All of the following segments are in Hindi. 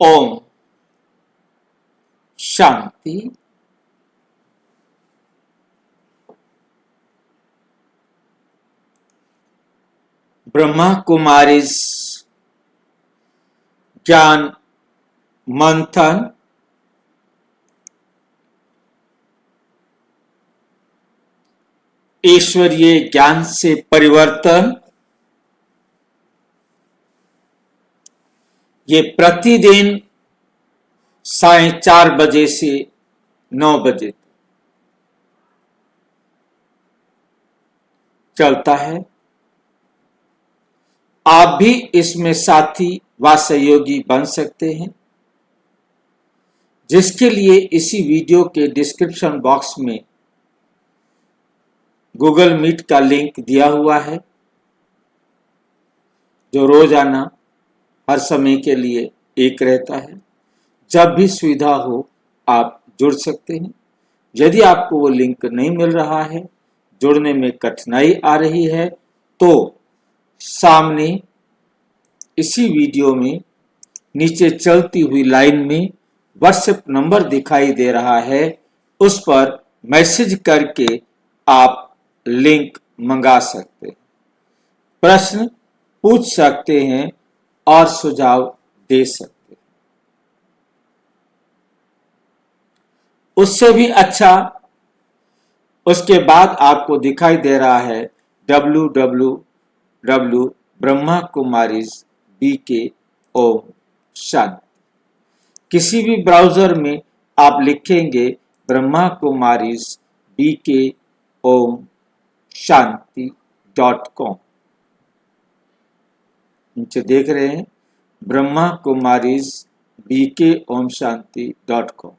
ओम शांति। ब्रह्मा कुमारीज ज्ञान मंथन ईश्वरीय ज्ञान से परिवर्तन, ये प्रतिदिन 4:30 बजे से 9 बजे चलता है। आप भी इसमें साथी व सहयोगी बन सकते हैं, जिसके लिए इसी वीडियो के डिस्क्रिप्शन बॉक्स में गूगल मीट का लिंक दिया हुआ है, जो रोजाना हर समय के लिए एक रहता है। जब भी सुविधा हो आप जुड़ सकते हैं। यदि आपको वो लिंक नहीं मिल रहा है, जुड़ने में कठिनाई आ रही है, तो सामने इसी वीडियो में नीचे चलती हुई लाइन में व्हाट्सएप नंबर दिखाई दे रहा है, उस पर मैसेज करके आप लिंक मंगा सकते हैं, प्रश्न पूछ सकते हैं और सुझाव दे सकते हैं। उससे भी अच्छा, उसके बाद आपको दिखाई दे रहा है www.brahmakumarisbk ओम शांति। किसी भी ब्राउजर में आप लिखेंगे ब्रह्मा कुमारीज BK ओम शांति.com। नीचे देख रहे हैं ब्रह्मा कुमारीज BK ओम शांति.com।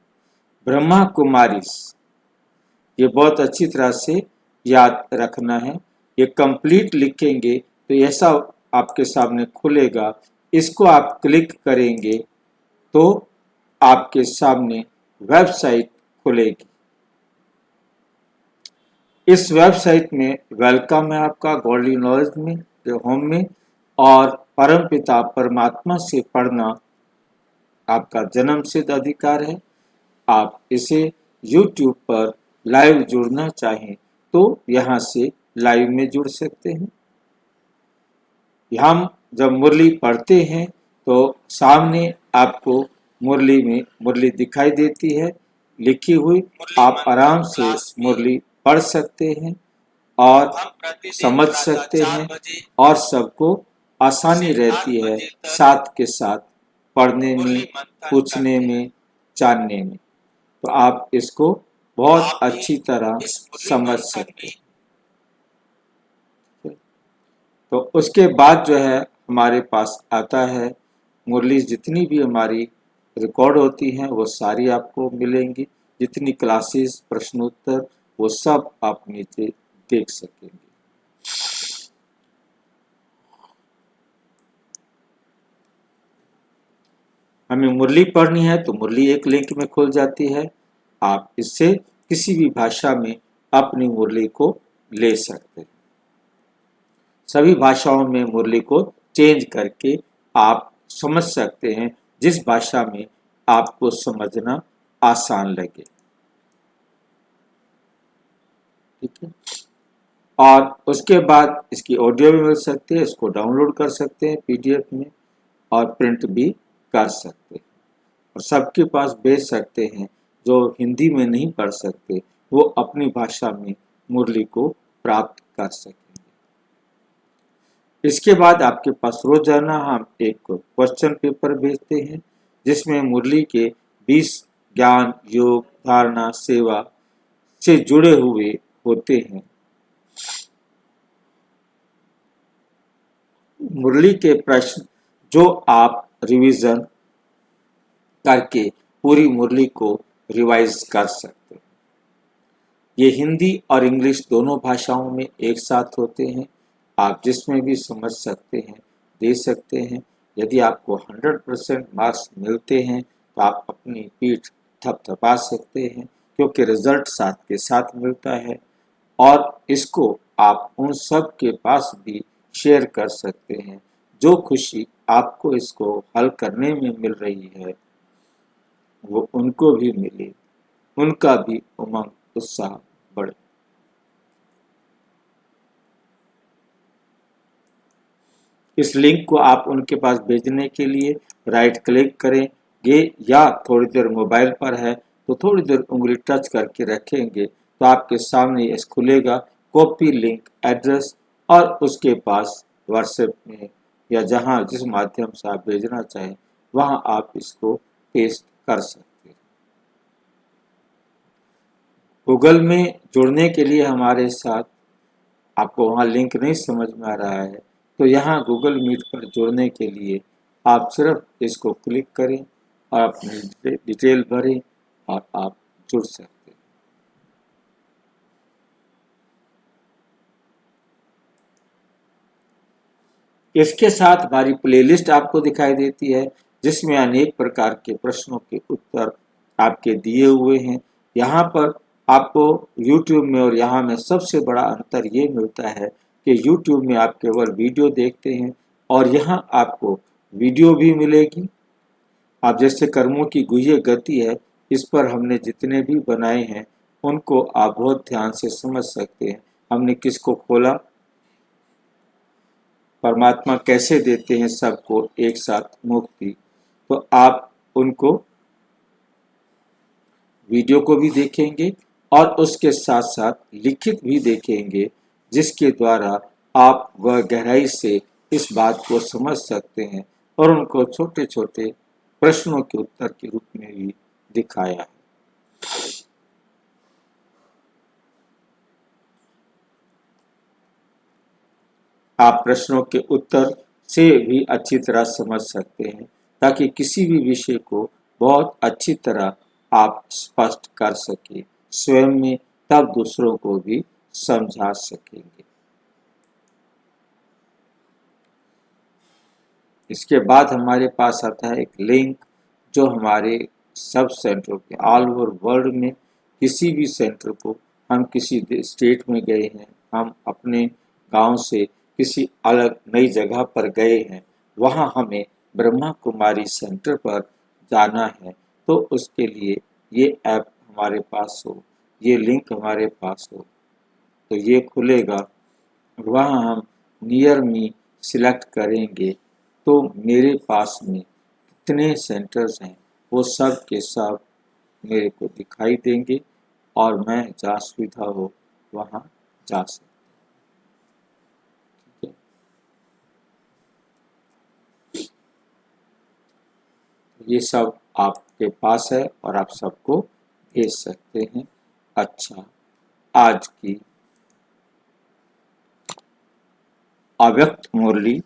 ब्रह्मा कुमारीज, ये बहुत अच्छी तरह से याद रखना है। ये कंप्लीट लिखेंगे तो ऐसा आपके सामने खुलेगा। इसको आप क्लिक करेंगे तो आपके सामने वेबसाइट खुलेगी। इस वेबसाइट में वेलकम है आपका गॉडली नॉलेज में, होम में, और परमपिता परमात्मा से पढ़ना आपका जन्मसिद्ध अधिकार है। आप इसे YouTube पर लाइव जुड़ना चाहें तो यहाँ से लाइव में जुड़ सकते हैं। हम जब मुरली पढ़ते हैं तो सामने आपको मुरली में मुरली दिखाई देती है लिखी हुई। आप आराम से मुरली पढ़ सकते हैं और समझ सकते हैं, और सबको आसानी रहती है साथ के साथ पढ़ने में, पूछने में, जानने में। तो आप इसको बहुत अच्छी तरह समझ सकते हैं। तो उसके बाद जो है हमारे पास आता है मुरली, जितनी भी हमारी रिकॉर्ड होती हैं वो सारी आपको मिलेंगी। जितनी क्लासेस, प्रश्नोत्तर, वो सब आप नीचे देख सकेंगे। हमें मुरली पढ़नी है तो मुरली एक लिंक में खुल जाती है। आप इससे किसी भी भाषा में अपनी मुरली को ले सकते हैं। सभी भाषाओं में मुरली को चेंज करके आप समझ सकते हैं, जिस भाषा में आपको समझना आसान लगे। ठीक है। और उसके बाद इसकी ऑडियो भी मिल सकती है, इसको डाउनलोड कर सकते हैं PDF में, और प्रिंट भी कर सकते हैं, और सबके पास भेज सकते हैं। जो हिंदी में नहीं पढ़ सकते वो अपनी भाषा में मुरली को प्राप्त कर सकेंगे। इसके बाद आपके पास रोजाना हम एक क्वेश्चन पेपर भेजते हैं, जिसमें मुरली के 20 ज्ञान, योग, धारणा, सेवा से जुड़े हुए होते हैं। मुरली के प्रश्न जो आप रिवीजन करके पूरी मुरली को रिवाइज कर सकते हैं। ये हिंदी और इंग्लिश दोनों भाषाओं में एक साथ होते हैं। आप जिसमें भी समझ सकते हैं, दे सकते हैं। यदि आपको 100% मार्क्स मिलते हैं तो आप अपनी पीठ थपथपा सकते हैं, क्योंकि रिजल्ट साथ के साथ मिलता है। और इसको आप उन सब के पास भी शेयर कर सकते हैं जो खुशी आपको इसको हल करने में मिल रही है वो उनको भी मिले, उनका भी उमंग उत्साह बढ़े। इस लिंक को आप उनके पास भेजने के लिए राइट क्लिक करेंगे या थोड़ी देर मोबाइल पर है तो थोड़ी देर उंगली टच करके रखेंगे तो आपके सामने यह खुलेगा, कॉपी लिंक एड्रेस, और उसके पास व्हाट्सएप में या जहां जिस माध्यम से आप भेजना चाहें वहां आप इसको पेस्ट कर सकते हैं। गूगल में जुड़ने के लिए हमारे साथ, आपको वहाँ लिंक नहीं समझ में आ रहा है तो यहाँ गूगल मीट पर जुड़ने के लिए आप सिर्फ इसको क्लिक करें और अपनी डिटेल भरें और आप जुड़ सकते हैं। इसके साथ हमारी प्लेलिस्ट आपको दिखाई देती है जिसमें अनेक प्रकार के प्रश्नों के उत्तर आपके दिए हुए हैं। यहाँ पर आपको YouTube में और यहाँ में सबसे बड़ा अंतर ये मिलता है कि YouTube में आप केवल वीडियो देखते हैं और यहाँ आपको वीडियो भी मिलेगी। आप जैसे कर्मों की गुह्य गति है, इस पर हमने जितने भी बनाए हैं उनको आप बहुत ध्यान से समझ सकते हैं। हमने किसको खोला, परमात्मा कैसे देते हैं सबको एक साथ मुक्ति, तो आप उनको वीडियो को भी देखेंगे और उसके साथ साथ लिखित भी देखेंगे जिसके द्वारा आप वह गहराई से इस बात को समझ सकते हैं और उनको छोटे छोटे प्रश्नों के उत्तर के रूप में भी दिखाया है। आप प्रश्नों के उत्तर से भी अच्छी तरह समझ सकते हैं ताकि किसी भी विषय को बहुत अच्छी तरह आप स्पष्ट कर सके स्वयं में, तब दूसरों को भी समझा सकेंगे। इसके बाद हमारे पास आता है एक लिंक जो हमारे सब सेंटरों के ऑल ओवर वर्ल्ड में किसी भी सेंटर को, हम किसी स्टेट में गए हैं, हम अपने गांव से किसी अलग नई जगह पर गए हैं, वहां हमें ब्रह्मा कुमारी सेंटर पर जाना है तो उसके लिए ये ऐप हमारे पास हो, ये लिंक हमारे पास हो तो ये खुलेगा। वहाँ हम नियर मी सिलेक्ट करेंगे तो मेरे पास में कितने सेंटर्स हैं वो सब के सब मेरे को दिखाई देंगे और मैं जहाँ सुविधा हो वहाँ जा सकता हूँ। ये सब आपके पास है और आप सबको भेज सकते हैं। अच्छा, आज की अव्यक्त मुरली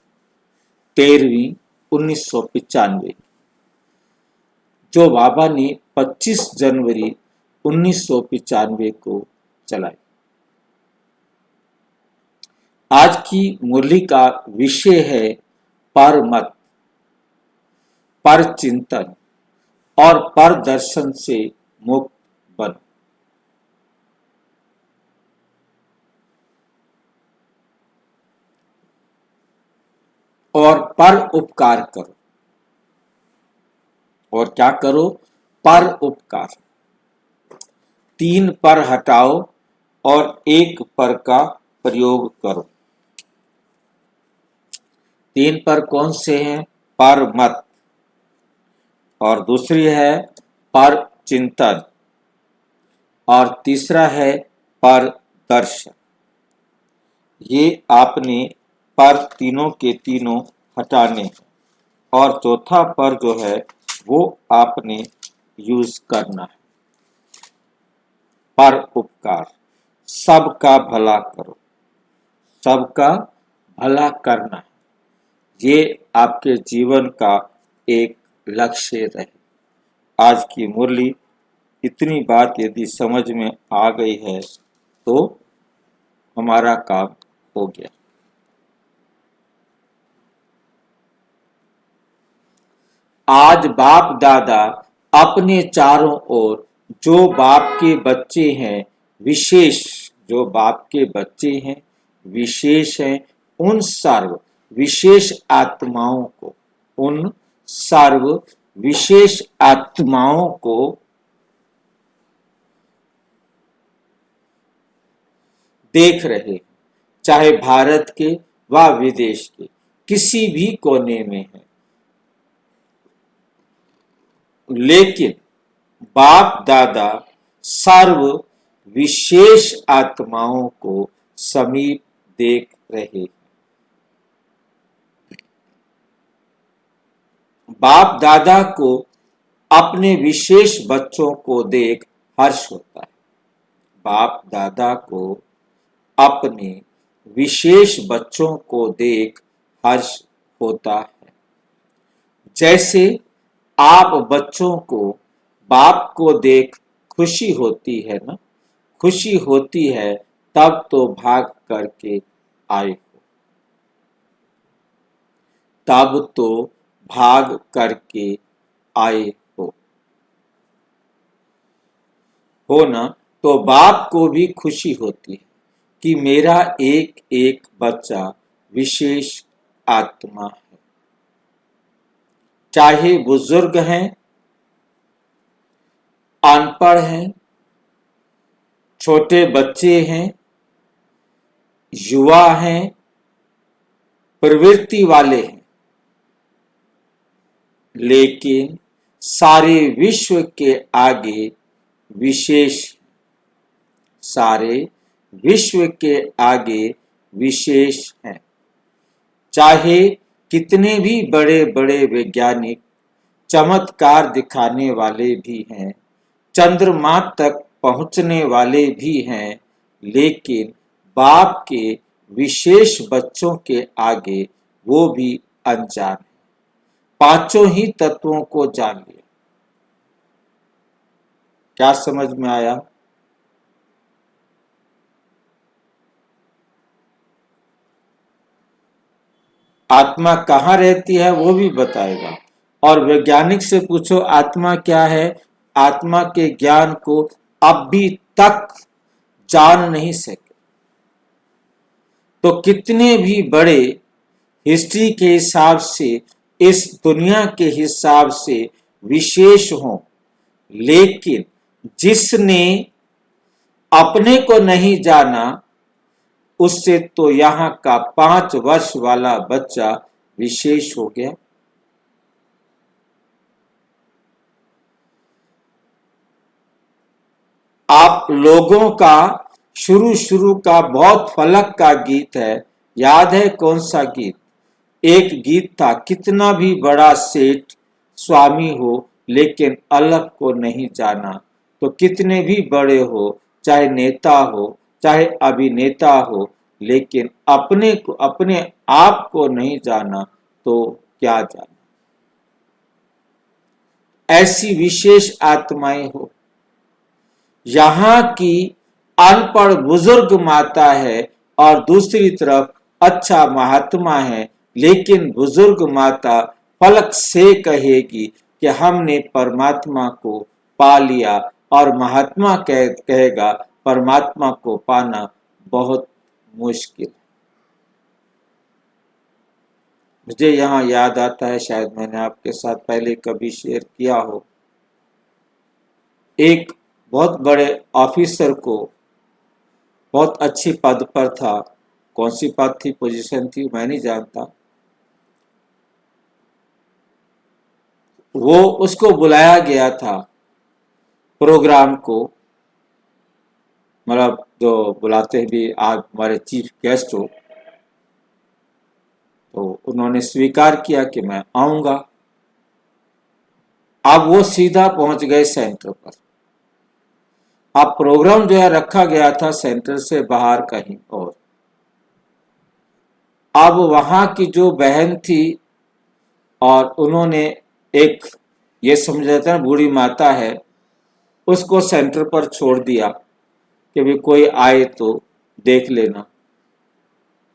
13वीं 1995 जो बाबा ने 25 जनवरी 1995 को चलाई। आज की मुरली का विषय है परमत, पर चिंतन और पर दर्शन से मुक्त बन। और पर उपकार करो। और क्या करो? पर उपकार। 3 पर हटाओ और 1 पर का प्रयोग करो। 3 पर कौन से हैं? पर मत, और दूसरी है पर चिंतन, और तीसरा है पर दर्शन। ये आपने पर तीनों के तीनों हटाने हैं और चौथा पर जो है वो आपने यूज करना है। पर उपकार, सबका भला करो, सबका भला करना है, ये आपके जीवन का एक लक्ष्य रहे। आज की मुरली इतनी बात यदि समझ में आ गई है तो हमारा काम हो गया। आज बाप दादा अपने चारों ओर जो बाप के बच्चे हैं, विशेष जो बाप के बच्चे हैं, विशेष हैं, उन सर्व विशेष आत्माओं को, उन सर्व विशेष आत्माओं को देख रहे, चाहे भारत के व विदेश के किसी भी कोने में है। लेकिन बाप दादा सर्व विशेष आत्माओं को समीप देख रहे। बाप दादा को अपने विशेष बच्चों को देख हर्ष होता है। बाप दादा को अपने विशेष बच्चों को देख हर्ष होता है। जैसे आप बच्चों को बाप को देख खुशी होती है ना, खुशी होती है तब तो भाग करके आए हो, तब तो भाग करके आए हो ना। तो बाप को भी खुशी होती है कि मेरा एक एक बच्चा विशेष आत्मा है, चाहे बुजुर्ग हैं, अनपढ़ हैं, छोटे बच्चे हैं, युवा हैं, प्रवृत्ति वाले हैं, लेकिन सारे विश्व के आगे विशेष, सारे विश्व के आगे विशेष हैं। चाहे कितने भी बड़े बड़े वैज्ञानिक चमत्कार दिखाने वाले भी हैं, चंद्रमा तक पहुंचने वाले भी हैं, लेकिन बाप के विशेष बच्चों के आगे वो भी अनजान है। पांचों ही तत्वों को जान लिया। क्या समझ में आया? आत्मा कहाँ रहती है वो भी बताएगा। और वैज्ञानिक से पूछो आत्मा क्या है, आत्मा के ज्ञान को अभी तक जान नहीं सके। तो कितने भी बड़े हिस्ट्री के हिसाब से, इस दुनिया के हिसाब से विशेष हों, लेकिन जिसने अपने को नहीं जाना, उससे तो यहाँ का 5 वर्ष वाला बच्चा विशेष हो गया। आप लोगों का शुरू का बहुत फलक का गीत है, याद है कौन सा गीत? एक गीत था, कितना भी बड़ा सेठ स्वामी हो लेकिन अलग को नहीं जाना। तो कितने भी बड़े हो, चाहे नेता हो, चाहे अभिनेता हो, लेकिन अपने को, अपने आप को नहीं जाना तो क्या जाना। ऐसी विशेष आत्माएं हो। यहाँ की अनपढ़ बुजुर्ग माता है और दूसरी तरफ अच्छा महात्मा है, लेकिन बुजुर्ग माता फलक से कहेगी कि हमने परमात्मा को पा लिया, और महात्मा कहेगा परमात्मा को पाना बहुत मुश्किल। मुझे यहाँ याद आता है, शायद मैंने आपके साथ पहले कभी शेयर किया हो, एक बहुत बड़े ऑफिसर को, बहुत अच्छी पद पर था, कौन सी पद थी, पोजीशन थी, मैं नहीं जानता, वो उसको बुलाया गया था प्रोग्राम को, मतलब जो बुलाते भी आज हमारे चीफ गेस्ट हो, तो उन्होंने स्वीकार किया कि मैं आऊंगा। अब वो सीधा पहुंच गए सेंटर पर। अब प्रोग्राम जो है रखा गया था सेंटर से बाहर कहीं और। अब वहां की जो बहन थी, और उन्होंने एक, ये समझा था बूढ़ी माता है, उसको सेंटर पर छोड़ दिया कि भी कोई आए तो देख लेना,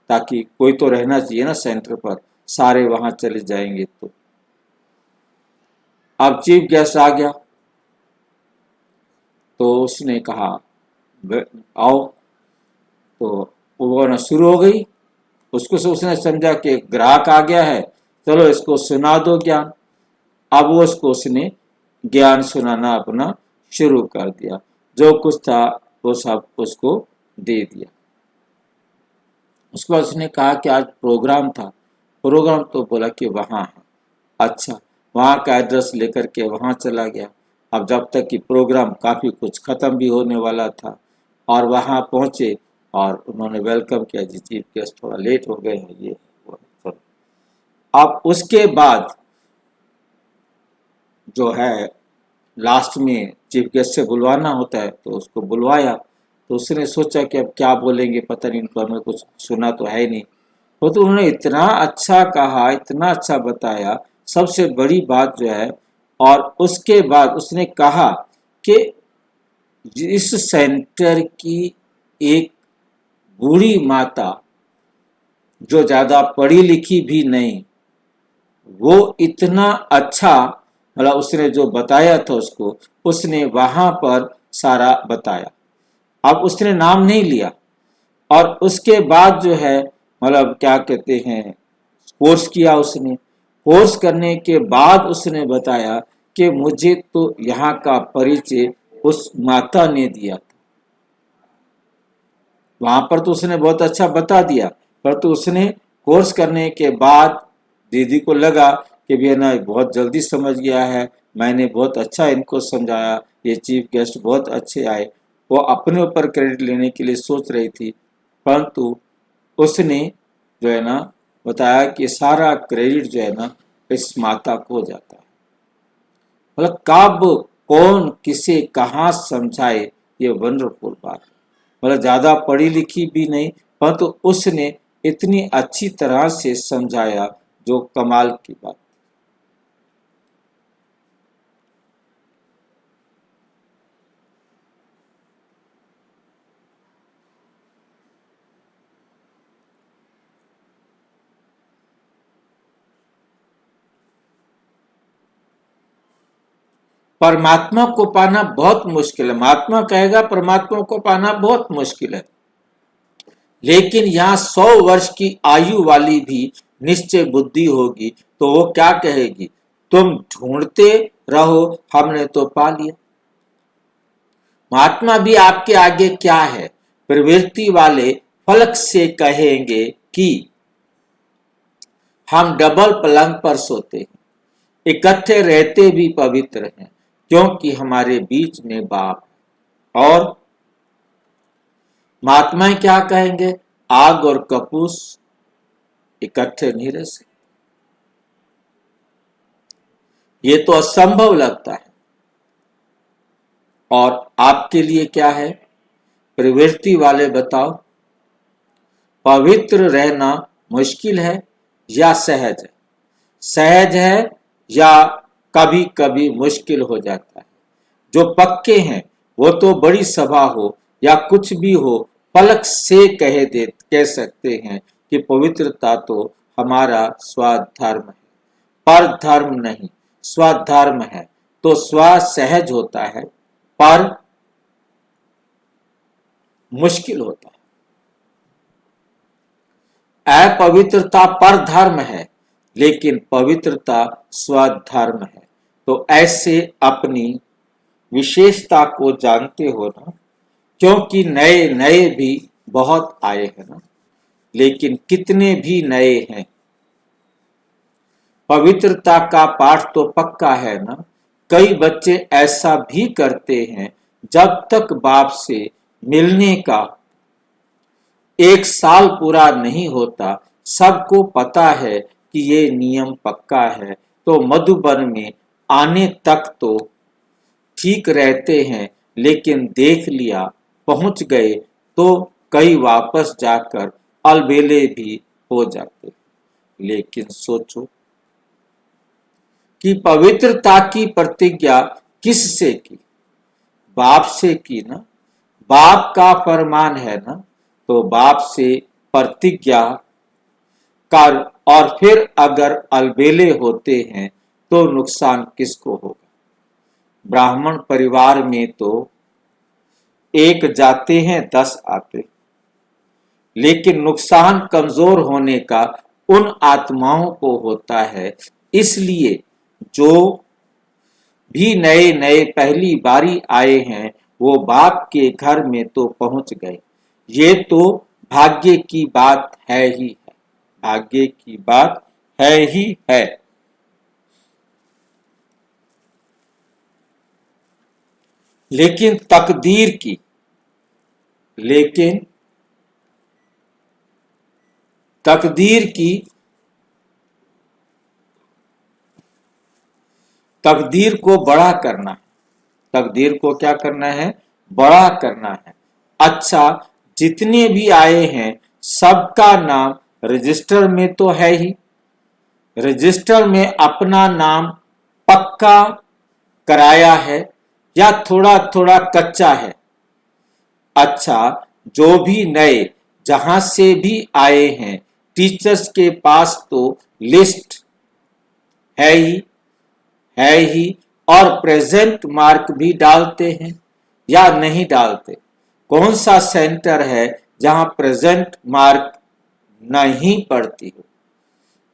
ताकि कोई तो रहना चाहिए ना सेंटर पर, सारे वहां चले जाएंगे तो। अब चीफ गेस्ट आ गया तो उसने कहा आओ, तो वो ना शुरू हो गई। उसको से उसने समझा कि ग्राहक आ गया है, चलो इसको सुना दो ज्ञान। अब वो उसने ज्ञान सुनाना अपना शुरू कर दिया, जो कुछ था वो सब उसको दे दिया। उसके बाद उसने कहा कि आज प्रोग्राम था। प्रोग्राम तो बोला कि वहाँ है। अच्छा, वहाँ का एड्रेस लेकर के वहाँ चला गया। अब जब तक कि प्रोग्राम काफ़ी कुछ ख़त्म भी होने वाला था और वहाँ पहुँचे और उन्होंने वेलकम किया, जी चीफ गेस्ट थोड़ा लेट हो गए हैं, ये वो है। अब उसके बाद जो है लास्ट में चीफ गेस्ट से बुलवाना होता है, तो उसको बुलवाया। तो उसने सोचा कि अब क्या बोलेंगे, पता नहीं, इनको हमें कुछ सुना तो है नहीं। तो उन्होंने इतना अच्छा कहा, इतना अच्छा बताया, सबसे बड़ी बात जो है। और उसके बाद उसने कहा कि इस सेंटर की एक बूढ़ी माता जो ज़्यादा पढ़ी लिखी भी नहीं, वो इतना अच्छा, मतलब उसने जो बताया था उसको, उसने वहाँ पर सारा बताया। अब उसने नाम नहीं लिया। और उसके बाद जो है, मतलब क्या कहते हैं, कोर्स किया उसने। कोर्स करने के बाद उसने बताया कि मुझे तो यहाँ का परिचय उस माता ने दिया था। वहां पर तो उसने बहुत अच्छा बता दिया, पर तो उसने कोर्स करने के बाद दीदी को लगा कि भैया ना बहुत जल्दी समझ गया है, मैंने बहुत अच्छा इनको समझाया, ये चीफ गेस्ट बहुत अच्छे आए। वो अपने ऊपर क्रेडिट लेने के लिए सोच रही थी, परंतु उसने जो है ना बताया कि सारा क्रेडिट जो है ना इस माता को जाता है। मतलब कब कौन किसे कहाँ समझाए, ये वंडरफुल बात है। मतलब ज़्यादा पढ़ी लिखी भी नहीं, परंतु उसने इतनी अच्छी तरह से समझाया, जो कमाल की बात। परमात्मा को पाना बहुत मुश्किल है। महात्मा कहेगा परमात्मा को पाना बहुत मुश्किल है, लेकिन यहाँ 100 वर्ष की आयु वाली भी निश्चय बुद्धि होगी तो वो क्या कहेगी, तुम ढूंढते रहो, हमने तो पा लिया। महात्मा भी आपके आगे क्या है, प्रवृत्ति वाले फलक से कहेंगे कि हम डबल पलंग पर सोते हैं, इकट्ठे रहते भी पवित्र हैं, क्योंकि हमारे बीच में बाप है। और महात्माएं क्या कहेंगे, आग और कपूस इकट्ठे नहीं रह सकते। ये तो असंभव लगता है। और आपके लिए क्या है, प्रवृत्ति वाले बताओ, पवित्र रहना मुश्किल है या सहज है? सहज है या कभी कभी मुश्किल हो जाता है? जो पक्के हैं वो तो बड़ी सभा हो या कुछ भी हो, पलक से कह सकते हैं कि पवित्रता तो हमारा स्वधर्म है, पर धर्म नहीं। स्वधर्म है तो स्व सहज होता है, पर मुश्किल होता है। अपवित्रता पर धर्म है, लेकिन पवित्रता स्वधर्म है। तो ऐसे अपनी विशेषता को जानते हो ना, क्योंकि नए नए भी बहुत आए हैं ना, लेकिन कितने भी नए हैं। पवित्रता का पाठ तो पक्का है ना। कई बच्चे ऐसा भी करते हैं, जब तक बाप से मिलने का 1 साल पूरा नहीं होता, सबको पता है कि ये नियम पक्का है, तो मधुबन में आने तक तो ठीक रहते हैं, लेकिन देख लिया, पहुंच गए तो कई वापस जाकर अलबेले भी हो जाते। लेकिन सोचो कि पवित्रता की प्रतिज्ञा किससे की? बाप से की ना। बाप का फरमान है ना, तो बाप से प्रतिज्ञा कर। और फिर अगर अलबेले होते हैं तो नुकसान किसको होगा? ब्राह्मण परिवार में तो 1 जाते हैं 10 आते। लेकिन नुकसान कमजोर होने का उन आत्माओं को होता है। इसलिए जो भी नए नए पहली बारी आए हैं वो बाप के घर में तो पहुंच गए। ये तो भाग्य की बात है ही है, भाग्य की बात है ही है। लेकिन तकदीर को बड़ा करना है। तकदीर को क्या करना है? बड़ा करना है। अच्छा, जितने भी आए हैं सबका नाम रजिस्टर में तो है ही। रजिस्टर में अपना नाम पक्का कराया है या थोड़ा थोड़ा कच्चा है? अच्छा, जो भी नए जहां से भी आए हैं टीचर्स के पास तो लिस्ट है ही और प्रेजेंट मार्क भी डालते हैं या नहीं डालते? कौन सा सेंटर है जहां प्रेजेंट मार्क नहीं पड़ती हो?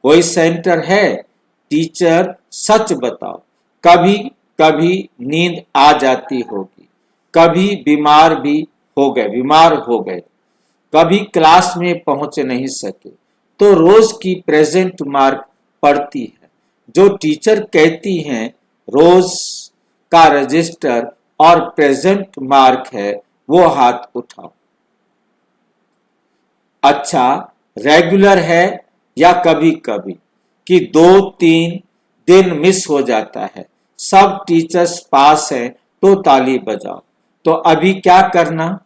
कोई सेंटर है? टीचर सच बताओ, कभी कभी नींद आ जाती होगी, कभी बीमार हो गए, कभी क्लास में पहुंच नहीं सके, तो रोज की प्रेजेंट मार्क पड़ती है। जो टीचर कहती हैं रोज का रजिस्टर और प्रेजेंट मार्क है वो हाथ उठाओ। अच्छा, रेगुलर है या कभी कभी कि 2-3 दिन मिस हो जाता है? सब टीचर्स पास हैं तो ताली बजाओ। तो अभी क्या करना?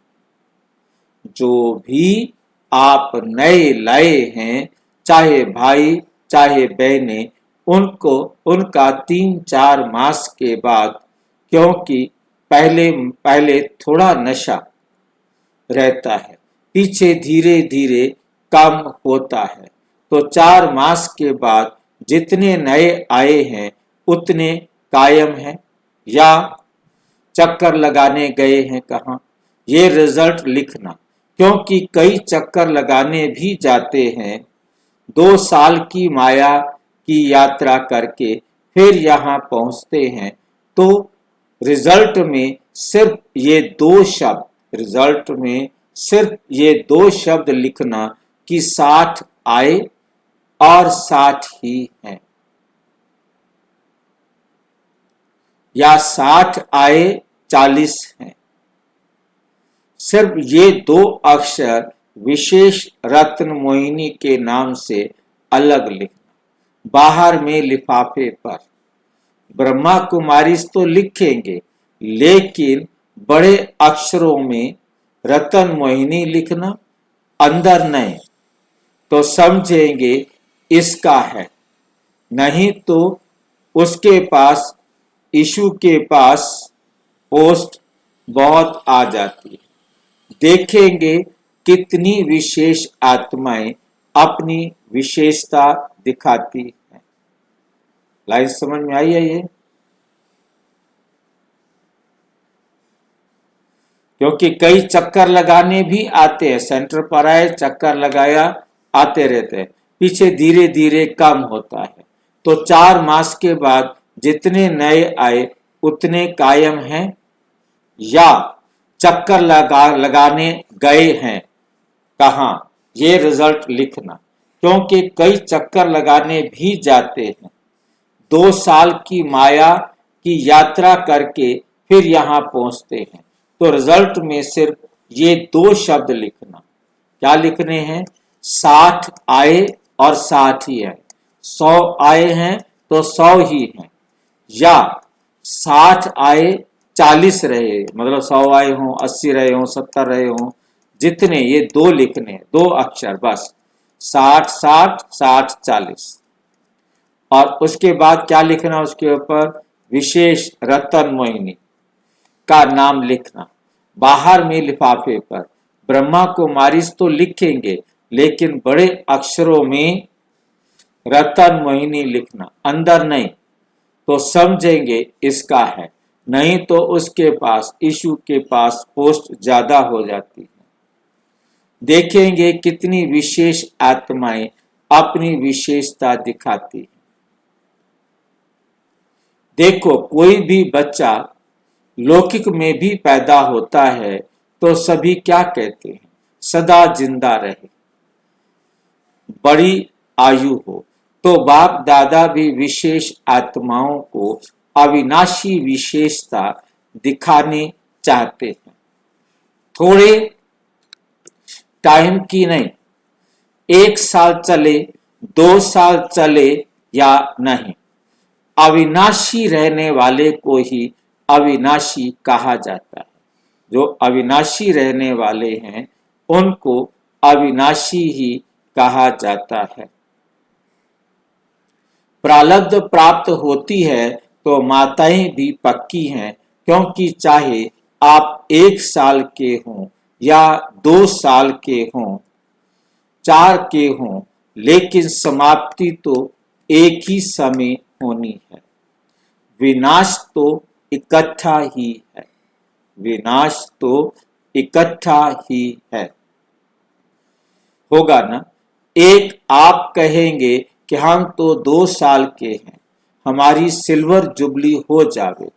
जो भी आप नए लाए हैं, चाहे भाई चाहे बहने, उनको उनका 3-4 मास के बाद, क्योंकि पहले पहले थोड़ा नशा रहता है, पीछे धीरे धीरे कम होता है, तो 4 मास के बाद जितने नए आए हैं उतने कायम हैं या चक्कर लगाने गए हैं कहाँ? ये रिजल्ट लिखना, क्योंकि कई चक्कर लगाने भी जाते हैं। 2 साल की माया की यात्रा करके फिर यहाँ पहुंचते हैं, तो रिजल्ट में सिर्फ ये 2 शब्द लिखना कि 60 आए और 60 ही हैं, या 60 आए 40 हैं। सिर्फ ये 2 अक्षर विशेष रत्न मोहिनी के नाम से अलग लिखना। बाहर में लिफाफे पर ब्रह्मा कुमारी तो लिखेंगे, लेकिन बड़े अक्षरों में रतन मोहिनी लिखना, अंदर नहीं, तो समझेंगे इसका है, नहीं तो उसके पास यीशु के पास पोस्ट बहुत आ जाती है। देखेंगे कितनी विशेष आत्माएं अपनी विशेषता दिखाती हैं। लाइन समझ में आई है ये? क्योंकि कई चक्कर लगाने भी आते हैं, सेंटर पर आए चक्कर लगाया आते रहते हैं, पीछे धीरे धीरे कम होता है, तो 4 मास के बाद जितने नए आए उतने कायम हैं या चक्कर लगाने गए हैं कहाँ? ये रिजल्ट लिखना, क्योंकि कई चक्कर लगाने भी जाते हैं। 2 साल की माया की यात्रा करके फिर यहाँ पहुंचते हैं, तो रिजल्ट में सिर्फ ये 2 शब्द लिखना। क्या लिखने हैं? 60 आए और 60 ही है। 100 आए हैं तो 100 ही हैं, या 60 आए 40 रहे, मतलब 100 आए हों, 80 रहे हों, 70 रहे हों, जितने, ये 2 लिखने, 2 अक्षर बस, 60 60 60 40। और उसके बाद क्या लिखना? उसके ऊपर विशेष रतन मोहिनी का नाम लिखना। बाहर में लिफाफे पर ब्रह्मा कुमारी तो लिखेंगे, लेकिन बड़े अक्षरों में रतन मोहिनी लिखना, अंदर नहीं, तो समझेंगे इसका है, नहीं तो उसके पास, यीशु के पास पोस्ट ज्यादा हो जाती है। देखेंगे कितनी विशेष आत्माएं अपनी विशेषता दिखाती हैं। देखो, कोई भी बच्चा लौकिक में भी पैदा होता है तो सभी क्या कहते हैं? सदा जिंदा रहे, बड़ी आयु हो। तो बाप दादा भी विशेष आत्माओं को अविनाशी विशेषता दिखाने चाहते हैं। थोड़े टाइम की नहीं, 1 साल चले, 2 साल चले या नहीं, अविनाशी रहने वाले को ही अविनाशी कहा जाता है। जो अविनाशी रहने वाले हैं उनको अविनाशी ही कहा जाता है। प्रारब्ध प्राप्त होती है तो माताएं भी पक्की हैं, क्योंकि चाहे आप 1 साल के हों या 2 साल के हों, 4 के हों, लेकिन समाप्ति तो एक ही समय होनी है। विनाश तो इकट्ठा ही है, विनाश तो इकट्ठा ही है। होगा ना? एक आप कहेंगे कि हम तो 2 साल के हैं, हमारी सिल्वर जुबली हो जावे,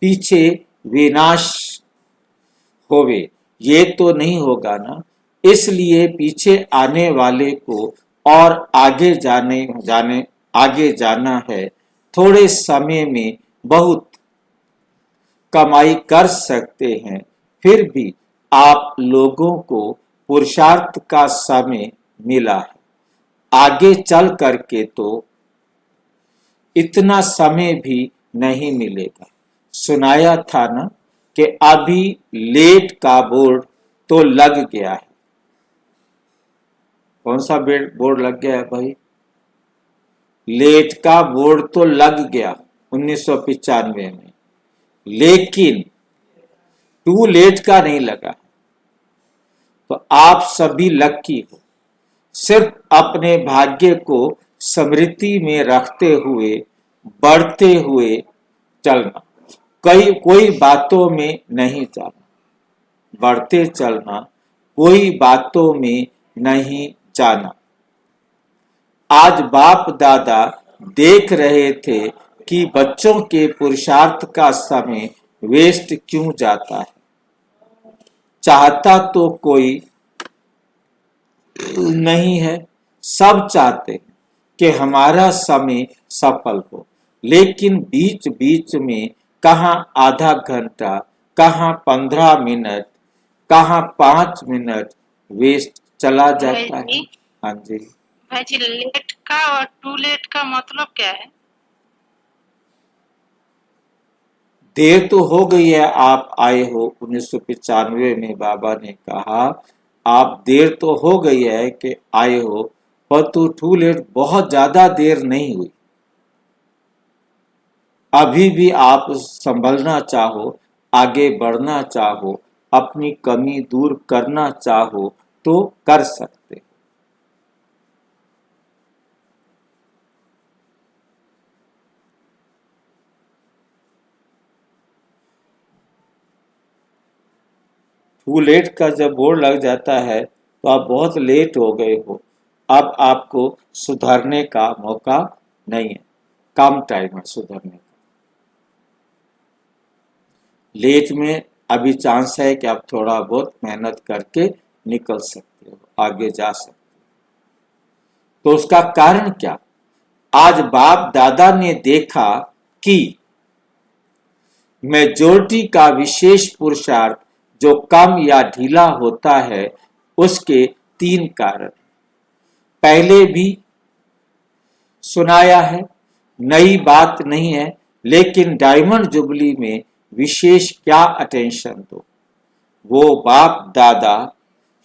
पीछे विनाश होवे, ये तो नहीं होगा ना। इसलिए पीछे आने वाले को और आगे जाना है। थोड़े समय में बहुत कमाई कर सकते हैं, फिर भी आप लोगों को पुरुषार्थ का समय मिला है। आगे चल करके तो इतना समय भी नहीं मिलेगा। सुनाया था ना कि अभी लेट का बोर्ड तो लग गया है। कौन सा बोर्ड लग गया है भाई? लेट का बोर्ड तो लग गया 1995 में, लेकिन टू लेट का नहीं लगा। तो आप सभी लकी हो। सिर्फ अपने भाग्य को स्मृति में रखते हुए बढ़ते हुए चलना, कोई बातों में नहीं जाना, बढ़ते चलना, कोई बातों में नहीं जाना। आज बाप दादा देख रहे थे कि बच्चों के पुरुषार्थ का समय वेस्ट क्यों जाता है। चाहता तो कोई नहीं है, सब चाहते हैं कि हमारा समय सफल हो, लेकिन बीच बीच में कहाँ आधा घंटा, कहाँ 15 मिनट, कहाँ 5 मिनट वेस्ट चला जाता है। हाँ जी भाई जी, लेट का और टू लेट का मतलब क्या है? देर तो हो गई है, आप आए हो 1995 में, बाबा ने कहा आप देर तो हो गई है कि आए हो, पर तो टू लेट बहुत ज्यादा देर नहीं हुई। अभी भी आप संभलना चाहो, आगे बढ़ना चाहो, अपनी कमी दूर करना चाहो तो कर सकते। टू लेट का जब बोर्ड लग जाता है तो आप बहुत लेट हो गए हो, अब आपको सुधरने का मौका नहीं है, कम टाइम है सुधरने का। लेट में अभी चांस है कि आप थोड़ा बहुत मेहनत करके निकल सकते हो, आगे जा सकते हो। तो उसका कारण क्या? आज बाप दादा ने देखा कि मेजॉरिटी का विशेष पुरुषार्थ जो कम या ढीला होता है, उसके 3 कारण पहले भी सुनाया है, नई बात नहीं है, लेकिन डायमंड जुबली में विशेष क्या अटेंशन दो, वो बाप दादा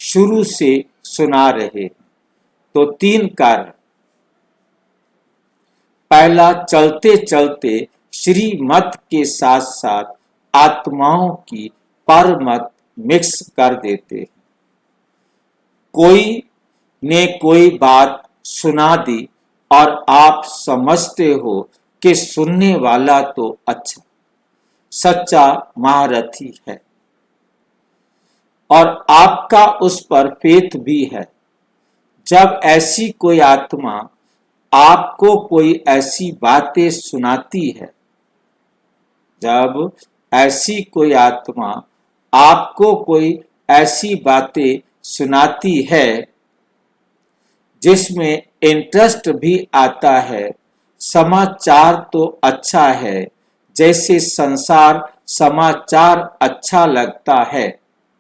शुरू से सुना रहे। तो 3 कारण। पहला, चलते चलते श्रीमत के साथ साथ आत्माओं की परमत मिक्स कर देते। कोई ने कोई बात सुना दी और आप समझते हो कि सुनने वाला तो अच्छा सच्चा महारथी है। और आपका उस पर फेथ भी है। जब ऐसी कोई आत्मा आपको कोई ऐसी बातें सुनाती है, जब ऐसी कोई आत्मा आपको कोई ऐसी बातें सुनाती है जिसमें इंटरेस्ट भी आता है, समाचार तो अच्छा है, जैसे संसार समाचार अच्छा लगता है,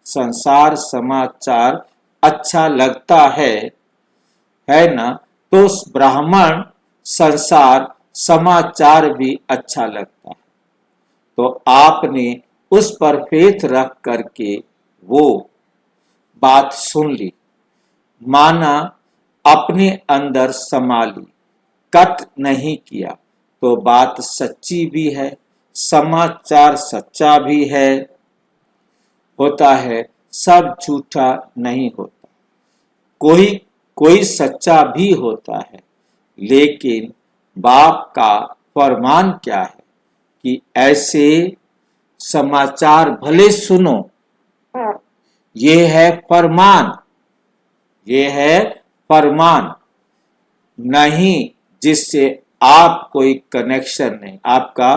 संसार समाचार अच्छा लगता है ना, तो ब्राह्मण संसार समाचार भी अच्छा लगता है। तो आपने उस पर फेथ रख करके वो बात सुन ली, माना, अपने अंदर समा ली, कट नहीं किया, तो बात सच्ची भी है, समाचार सच्चा भी है, होता है, सब झूठा नहीं होता। कोई कोई सच्चा भी होता है, लेकिन बाप का फरमान क्या है कि ऐसे समाचार भले सुनो, ये है फरमान, ये है फरमान, नहीं जिससे आप कोई कनेक्शन नहीं, आपका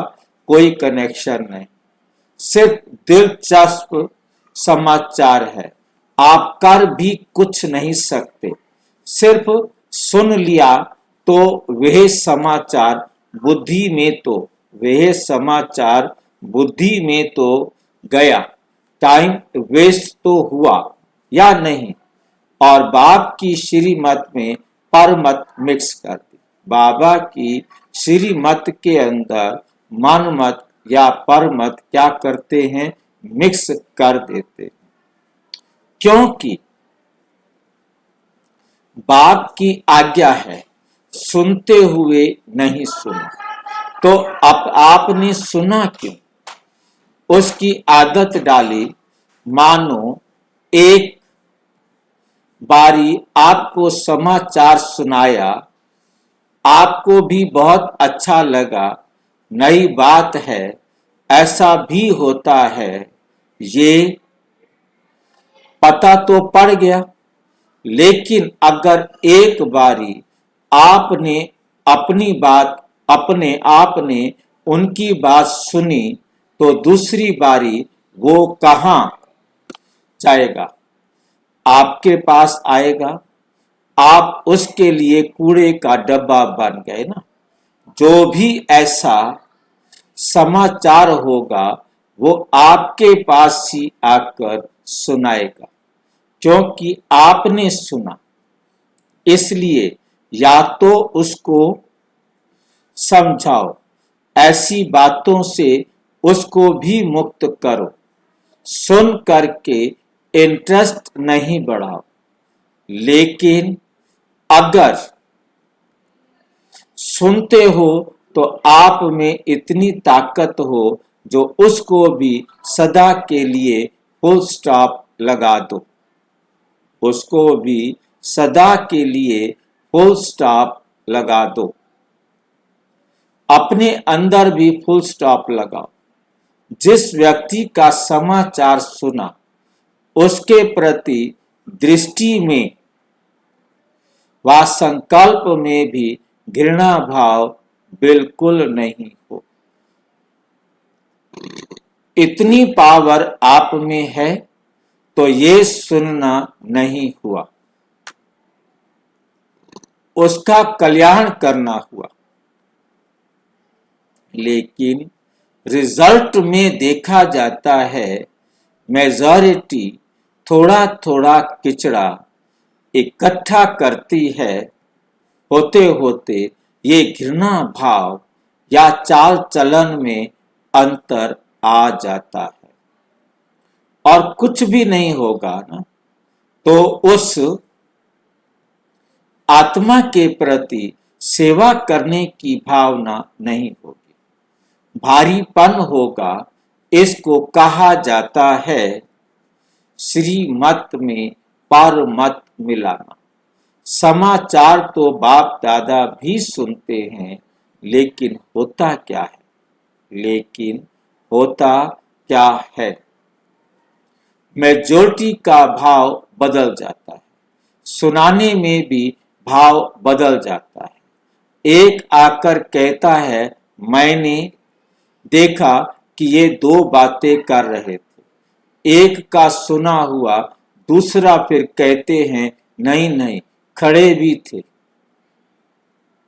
कोई कनेक्शन नहीं, सिर्फ दिलचस्प समाचार है, आप कर भी कुछ नहीं सकते, सिर्फ सुन लिया तो वह समाचार बुद्धि में तो वह समाचार बुद्धि में तो गया, टाइम वेस्ट तो हुआ या नहीं, और बाप की श्रीमत में परमत मिक्स कर दी। बाबा की श्रीमत के अंदर मनमत या परमत क्या करते हैं, मिक्स कर देते हैं, क्योंकि बाप की आज्ञा है सुनते हुए नहीं सुना। तो अब आपने सुना क्यों, उसकी आदत डाली, मानो एक बारी आपको समाचार सुनाया, आपको भी बहुत अच्छा लगा, नई बात है, ऐसा भी होता है, ये पता तो पड़ गया। लेकिन अगर एक बारी आपने अपनी बात अपने आपने उनकी बात सुनी, तो दूसरी बारी वो कहाँ जाएगा, आपके पास आएगा। आप उसके लिए कूड़े का डब्बा बन गए ना। जो भी ऐसा समाचार होगा वो आपके पास ही आकर सुनाएगा, क्योंकि आपने सुना। इसलिए या तो उसको समझाओ, ऐसी बातों से उसको भी मुक्त करो, सुन करके इंटरेस्ट नहीं बढ़ाओ। लेकिन अगर सुनते हो तो आप में इतनी ताकत हो जो उसको भी सदा के लिए फुल स्टॉप लगा दो, उसको भी सदा के लिए फुल स्टॉप लगा दो, अपने अंदर भी फुल स्टॉप लगाओ। जिस व्यक्ति का समाचार सुना उसके प्रति दृष्टि में व संकल्प में भी घृणा भाव बिल्कुल नहीं हो। इतनी पावर आप में है तो ये सुनना नहीं हुआ, उसका कल्याण करना हुआ। लेकिन रिजल्ट में देखा जाता है मेजॉरिटी थोड़ा थोड़ा किचड़ा इकट्ठा करती है, होते होते ये घृणा भाव या चाल चलन में अंतर आ जाता है, और कुछ भी नहीं होगा ना, तो उस आत्मा के प्रति सेवा करने की भावना नहीं होगी, भारीपन होगा। इसको कहा जाता है श्रीमत में परमत मिलाना। समाचार तो बाप दादा भी सुनते हैं, लेकिन होता क्या है, लेकिन होता क्या है, मेजॉरिटी का भाव बदल जाता है। सुनाने में भी भाव बदल जाता है। एक आकर कहता है, मैंने देखा कि ये दो बातें कर रहे थे। एक का सुना हुआ दूसरा फिर कहते हैं, नहीं नहीं, खड़े भी थे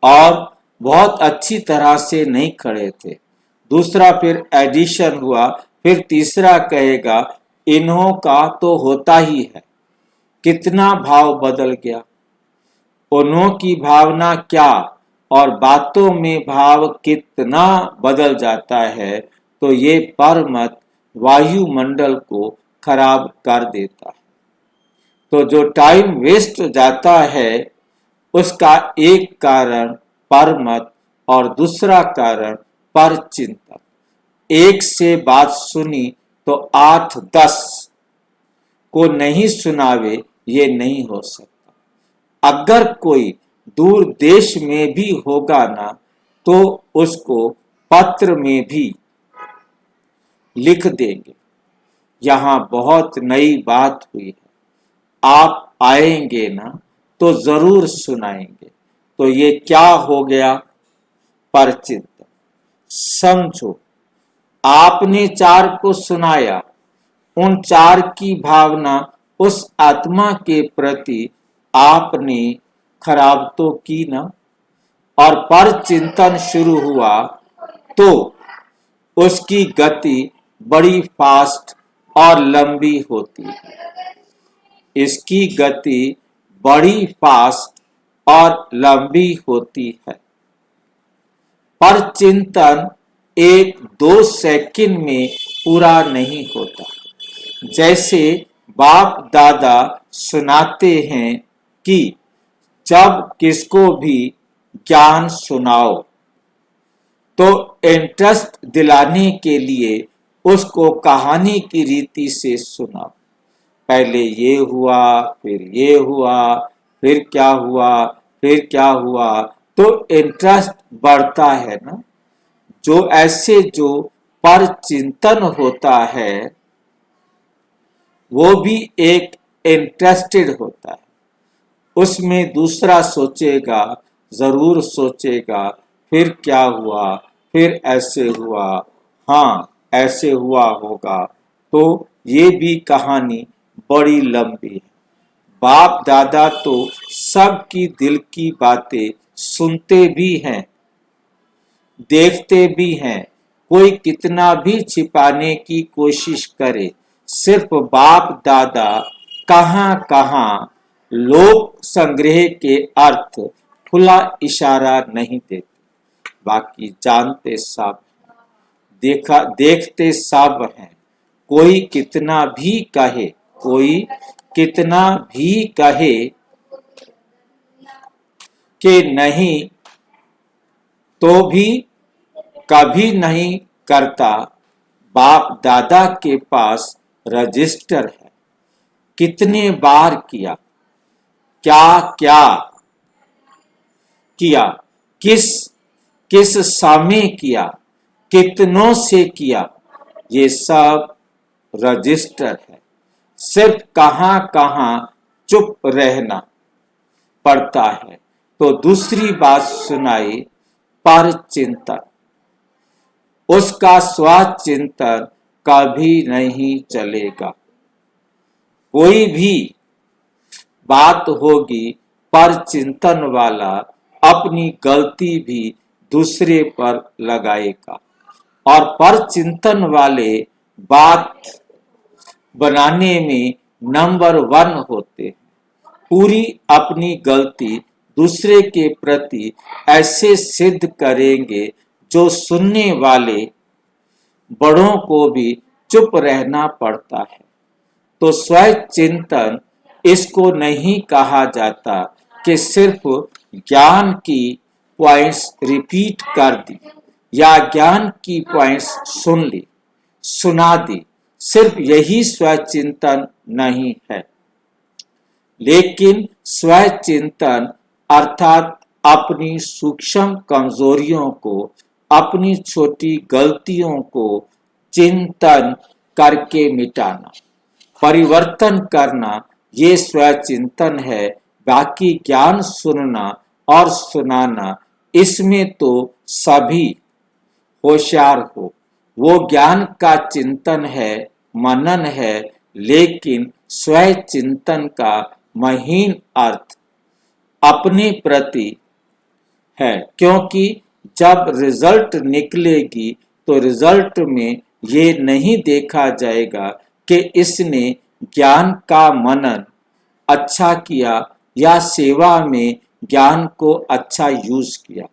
और बहुत अच्छी तरह से नहीं खड़े थे। दूसरा फिर एडिशन हुआ, फिर तीसरा कहेगा, इन्हों का तो होता ही है। कितना भाव बदल गया। उन्हों की भावना क्या और बातों में भाव कितना बदल जाता है, तो ये परमत वायुमंडल को खराब कर देता है। तो जो टाइम वेस्ट जाता है उसका एक कारण परमत और दूसरा कारण पर चिंतन। एक से बात सुनी तो 8-10 को नहीं सुनावे, ये नहीं हो सकता। अगर कोई दूर देश में भी होगा ना, तो उसको पत्र में भी लिख देंगे, यहाँ बहुत नई बात हुई है, आप आएंगे ना तो जरूर सुनाएंगे। तो ये क्या हो गया? परचिंतन। समझो, आपने 4 को सुनाया, उन 4 की भावना उस आत्मा के प्रति आपने खराब तो की ना, और पर चिंतन शुरू हुआ तो उसकी गति बड़ी फास्ट और लंबी होती है। इसकी गति बड़ी फास्ट और लंबी होती है। पर चिंतन 1-2 सेकंड में पूरा नहीं होता। जैसे बाप दादा सुनाते हैं कि जब किसको भी ज्ञान सुनाओ तो इंटरेस्ट दिलाने के लिए उसको कहानी की रीति से सुनाओ। पहले ये हुआ, फिर ये हुआ, फिर क्या हुआ, फिर क्या हुआ, तो इंटरेस्ट बढ़ता है ना। जो ऐसे जो पर चिंतन होता है वो भी एक इंटरेस्टेड होता है। उसमें दूसरा सोचेगा, जरूर सोचेगा, फिर क्या हुआ, फिर ऐसे हुआ, हाँ ऐसे हुआ होगा, तो ये भी कहानी बड़ी लंबी है। बाप दादा तो सबकी दिल की बातें सुनते भी हैं, देखते भी हैं। कोई कितना भी छिपाने की कोशिश करे, सिर्फ बाप दादा कहाँ कहाँ लोक संग्रह के अर्थ खुला इशारा नहीं देते, बाकी जानते सब, देखते सब हैं। कोई कितना भी कहे, कोई कितना भी कहे कि नहीं, तो भी कभी नहीं करता। बाप दादा के पास रजिस्टर है, कितने बार किया, क्या क्या किया, किस समय किया, कितनों से किया, ये सब रजिस्टर है। सिर्फ कहाँ कहाँ चुप रहना पड़ता है। तो दूसरी बात सुनाई, पर चिंतन। उसका स्वचिंतन कभी नहीं चलेगा। कोई भी बात होगी, पर चिंतन वाला अपनी गलती भी दूसरे पर लगाएगा, और पर चिंतन वाले बात बनाने में नंबर 1 होते हैं। पूरी अपनी गलती दूसरे के प्रति ऐसे सिद्ध करेंगे जो सुनने वाले बड़ों को भी चुप रहना पड़ता है। तो स्वचिंतन इसको नहीं कहा जाता कि सिर्फ ज्ञान की पॉइंट्स रिपीट कर दी या ज्ञान की पॉइंट्स सुन ली, सुना दी, सिर्फ यही स्वचिंतन नहीं है। लेकिन स्वचिंतन अर्थात अपनी सूक्ष्म कमजोरियों को, अपनी छोटी गलतियों को चिंतन करके मिटाना। परिवर्तन करना ये स्वचिंतन है। बाकी ज्ञान सुनना और सुनाना, इसमें तो सभी होशियार हो। वो ज्ञान का चिंतन है, मनन है, लेकिन स्वयं चिंतन का महीन अर्थ अपने प्रति है, क्योंकि जब रिजल्ट निकलेगी तो रिजल्ट में ये नहीं देखा जाएगा कि इसने ज्ञान का मनन अच्छा किया या सेवा में ज्ञान को अच्छा यूज किया।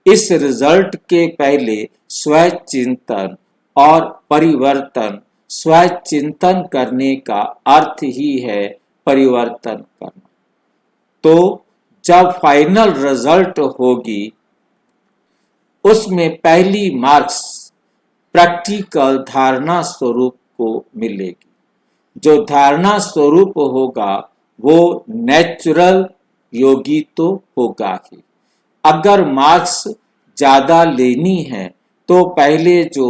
इस रिजल्ट के पहले स्वयं चिंतन और परिवर्तन। स्वयं चिंतन करने का अर्थ ही है परिवर्तन करना। तो जब फाइनल रिजल्ट होगी उसमें पहली मार्क्स प्रैक्टिकल धारणा स्वरूप को मिलेगी। जो धारणा स्वरूप होगा वो नेचुरल योगी तो होगा ही। अगर मार्क्स ज्यादा लेनी है तो पहले जो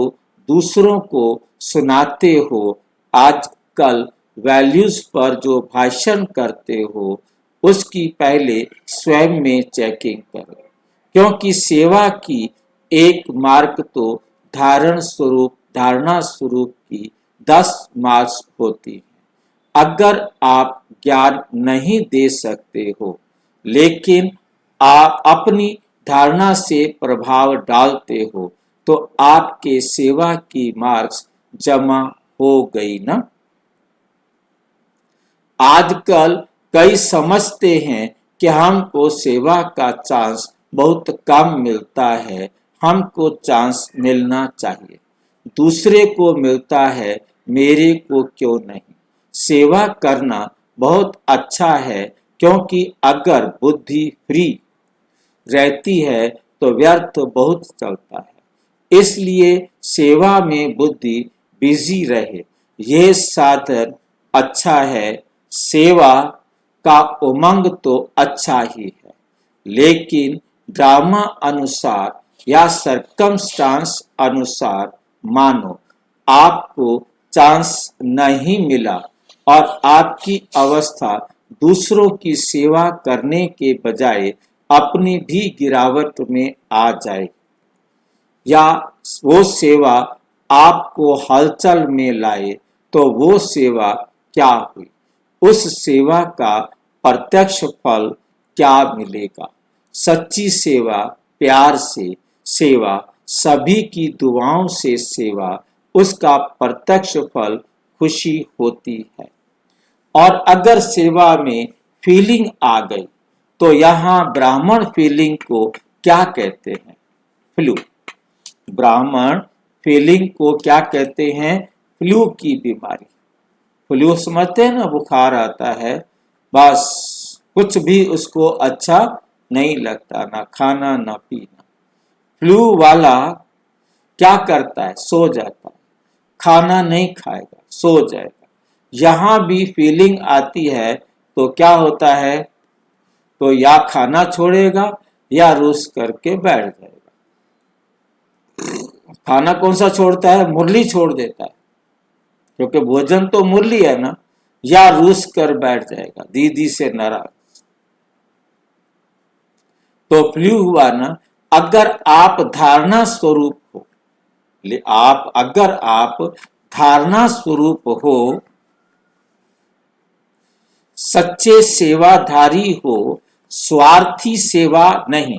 दूसरों को सुनाते हो, आजकल वैल्यूज पर जो भाषण करते हो, उसकी पहले स्वयं में चेकिंग करो, क्योंकि सेवा की एक मार्क तो धारणा स्वरूप की 10 मार्क्स होती है। अगर आप ज्ञान नहीं दे सकते हो लेकिन आप अपनी धारणा से प्रभाव डालते हो तो आपके सेवा की मार्क्स जमा हो गई ना। आजकल कई समझते हैं कि हमको सेवा का चांस बहुत कम मिलता है, हमको चांस मिलना चाहिए। दूसरे को मिलता है, मेरे को क्यों नहीं। सेवा करना बहुत अच्छा है, क्योंकि अगर बुद्धि फ्री रहती है तो व्यर्थ बहुत चलता है। इसलिए सेवा में बुद्धि बिजी रहे, यह साधन अच्छा है। सेवा का उमंग तो अच्छा ही है, लेकिन ड्रामा अनुसार या सरकमस्टांस अनुसार मानो आपको चांस नहीं मिला और आपकी अवस्था दूसरों की सेवा करने के बजाय अपनी भी गिरावट में आ जाए, या वो सेवा आपको हलचल में लाए, तो वो सेवा क्या हुई? उस सेवा का प्रत्यक्ष फल क्या मिलेगा? सच्ची सेवा, प्यार से सेवा, सभी की दुआओं से सेवा, उसका प्रत्यक्ष फल खुशी होती है। और अगर सेवा में फीलिंग आ गई तो यहाँ ब्राह्मण फीलिंग को क्या कहते हैं? फ्लू। ब्राह्मण फीलिंग को क्या कहते हैं? फ्लू की बीमारी। फ्लू समझते हैं ना, बुखार आता है, बस कुछ भी उसको अच्छा नहीं लगता, ना खाना ना पीना। फ्लू वाला क्या करता है? सो जाता है, खाना नहीं खाएगा, सो जाएगा। यहाँ भी फीलिंग आती है तो क्या होता है? तो या खाना छोड़ेगा या रूस करके बैठ जाएगा। खाना कौन सा छोड़ता है? मुरली छोड़ देता है, क्योंकि भोजन तो मुरली है ना। या रूस कर बैठ जाएगा, दीदी से नाराज। तो फ्लू हुआ ना। अगर आप धारणा स्वरूप हो, अगर आप धारणा स्वरूप हो, सच्चे सेवाधारी हो, स्वार्थी सेवा नहीं।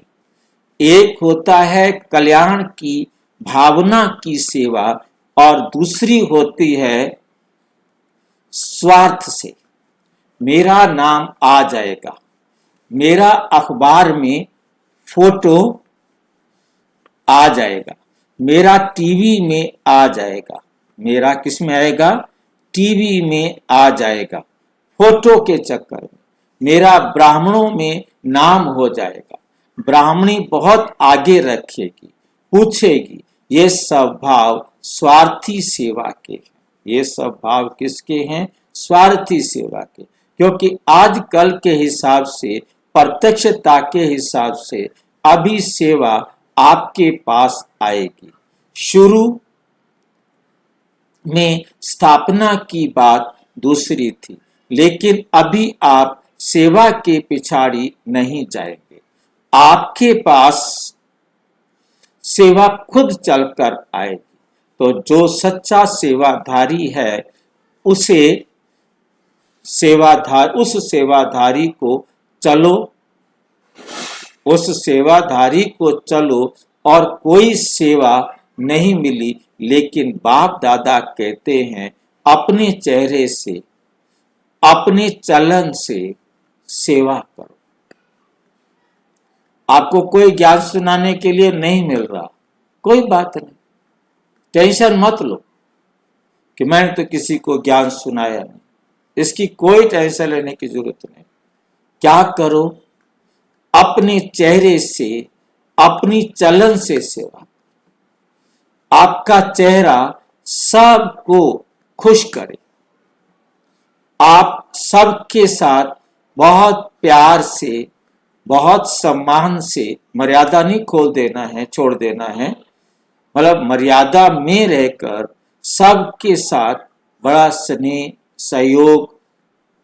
एक होता है कल्याण की भावना की सेवा और दूसरी होती है स्वार्थ से। मेरा नाम आ जाएगा, मेरा अखबार में फोटो आ जाएगा, मेरा टीवी में आ जाएगा। मेरा किस में आएगा? टीवी में आ जाएगा। फोटो के चक्कर में मेरा ब्राह्मणों में नाम हो जाएगा, ब्राह्मणी बहुत आगे रखेगी, पूछेगी। ये सब भाव स्वार्थी सेवा के हैं। ये सब भाव किसके हैं? स्वार्थी सेवा के। क्योंकि आजकल के हिसाब से, प्रत्यक्षता के हिसाब से अभी सेवा आपके पास आएगी। शुरू में स्थापना की बात दूसरी थी, लेकिन अभी आप सेवा के पिछाड़ी नहीं जाएंगे। आपके पास सेवा खुद चलकर आएगी। तो जो सच्चा सेवाधारी है उस सेवाधारी को चलो और कोई सेवा नहीं मिली, लेकिन बाप दादा कहते हैं अपने चेहरे से, अपने चलन से सेवा करो। आपको कोई ज्ञान सुनाने के लिए नहीं मिल रहा, कोई बात नहीं, टेंशन मत लो कि मैंने तो किसी को ज्ञान सुनाया नहीं। इसकी कोई टेंशन लेने की जरूरत नहीं। क्या करो? अपने चेहरे से, अपनी चलन से सेवा। आपका चेहरा सबको खुश करे। आप सबके साथ बहुत प्यार से, बहुत सम्मान से, मर्यादा नहीं खोल देना है, छोड़ देना है, मतलब मर्यादा में रहकर सबके साथ बड़ा स्नेह सहयोग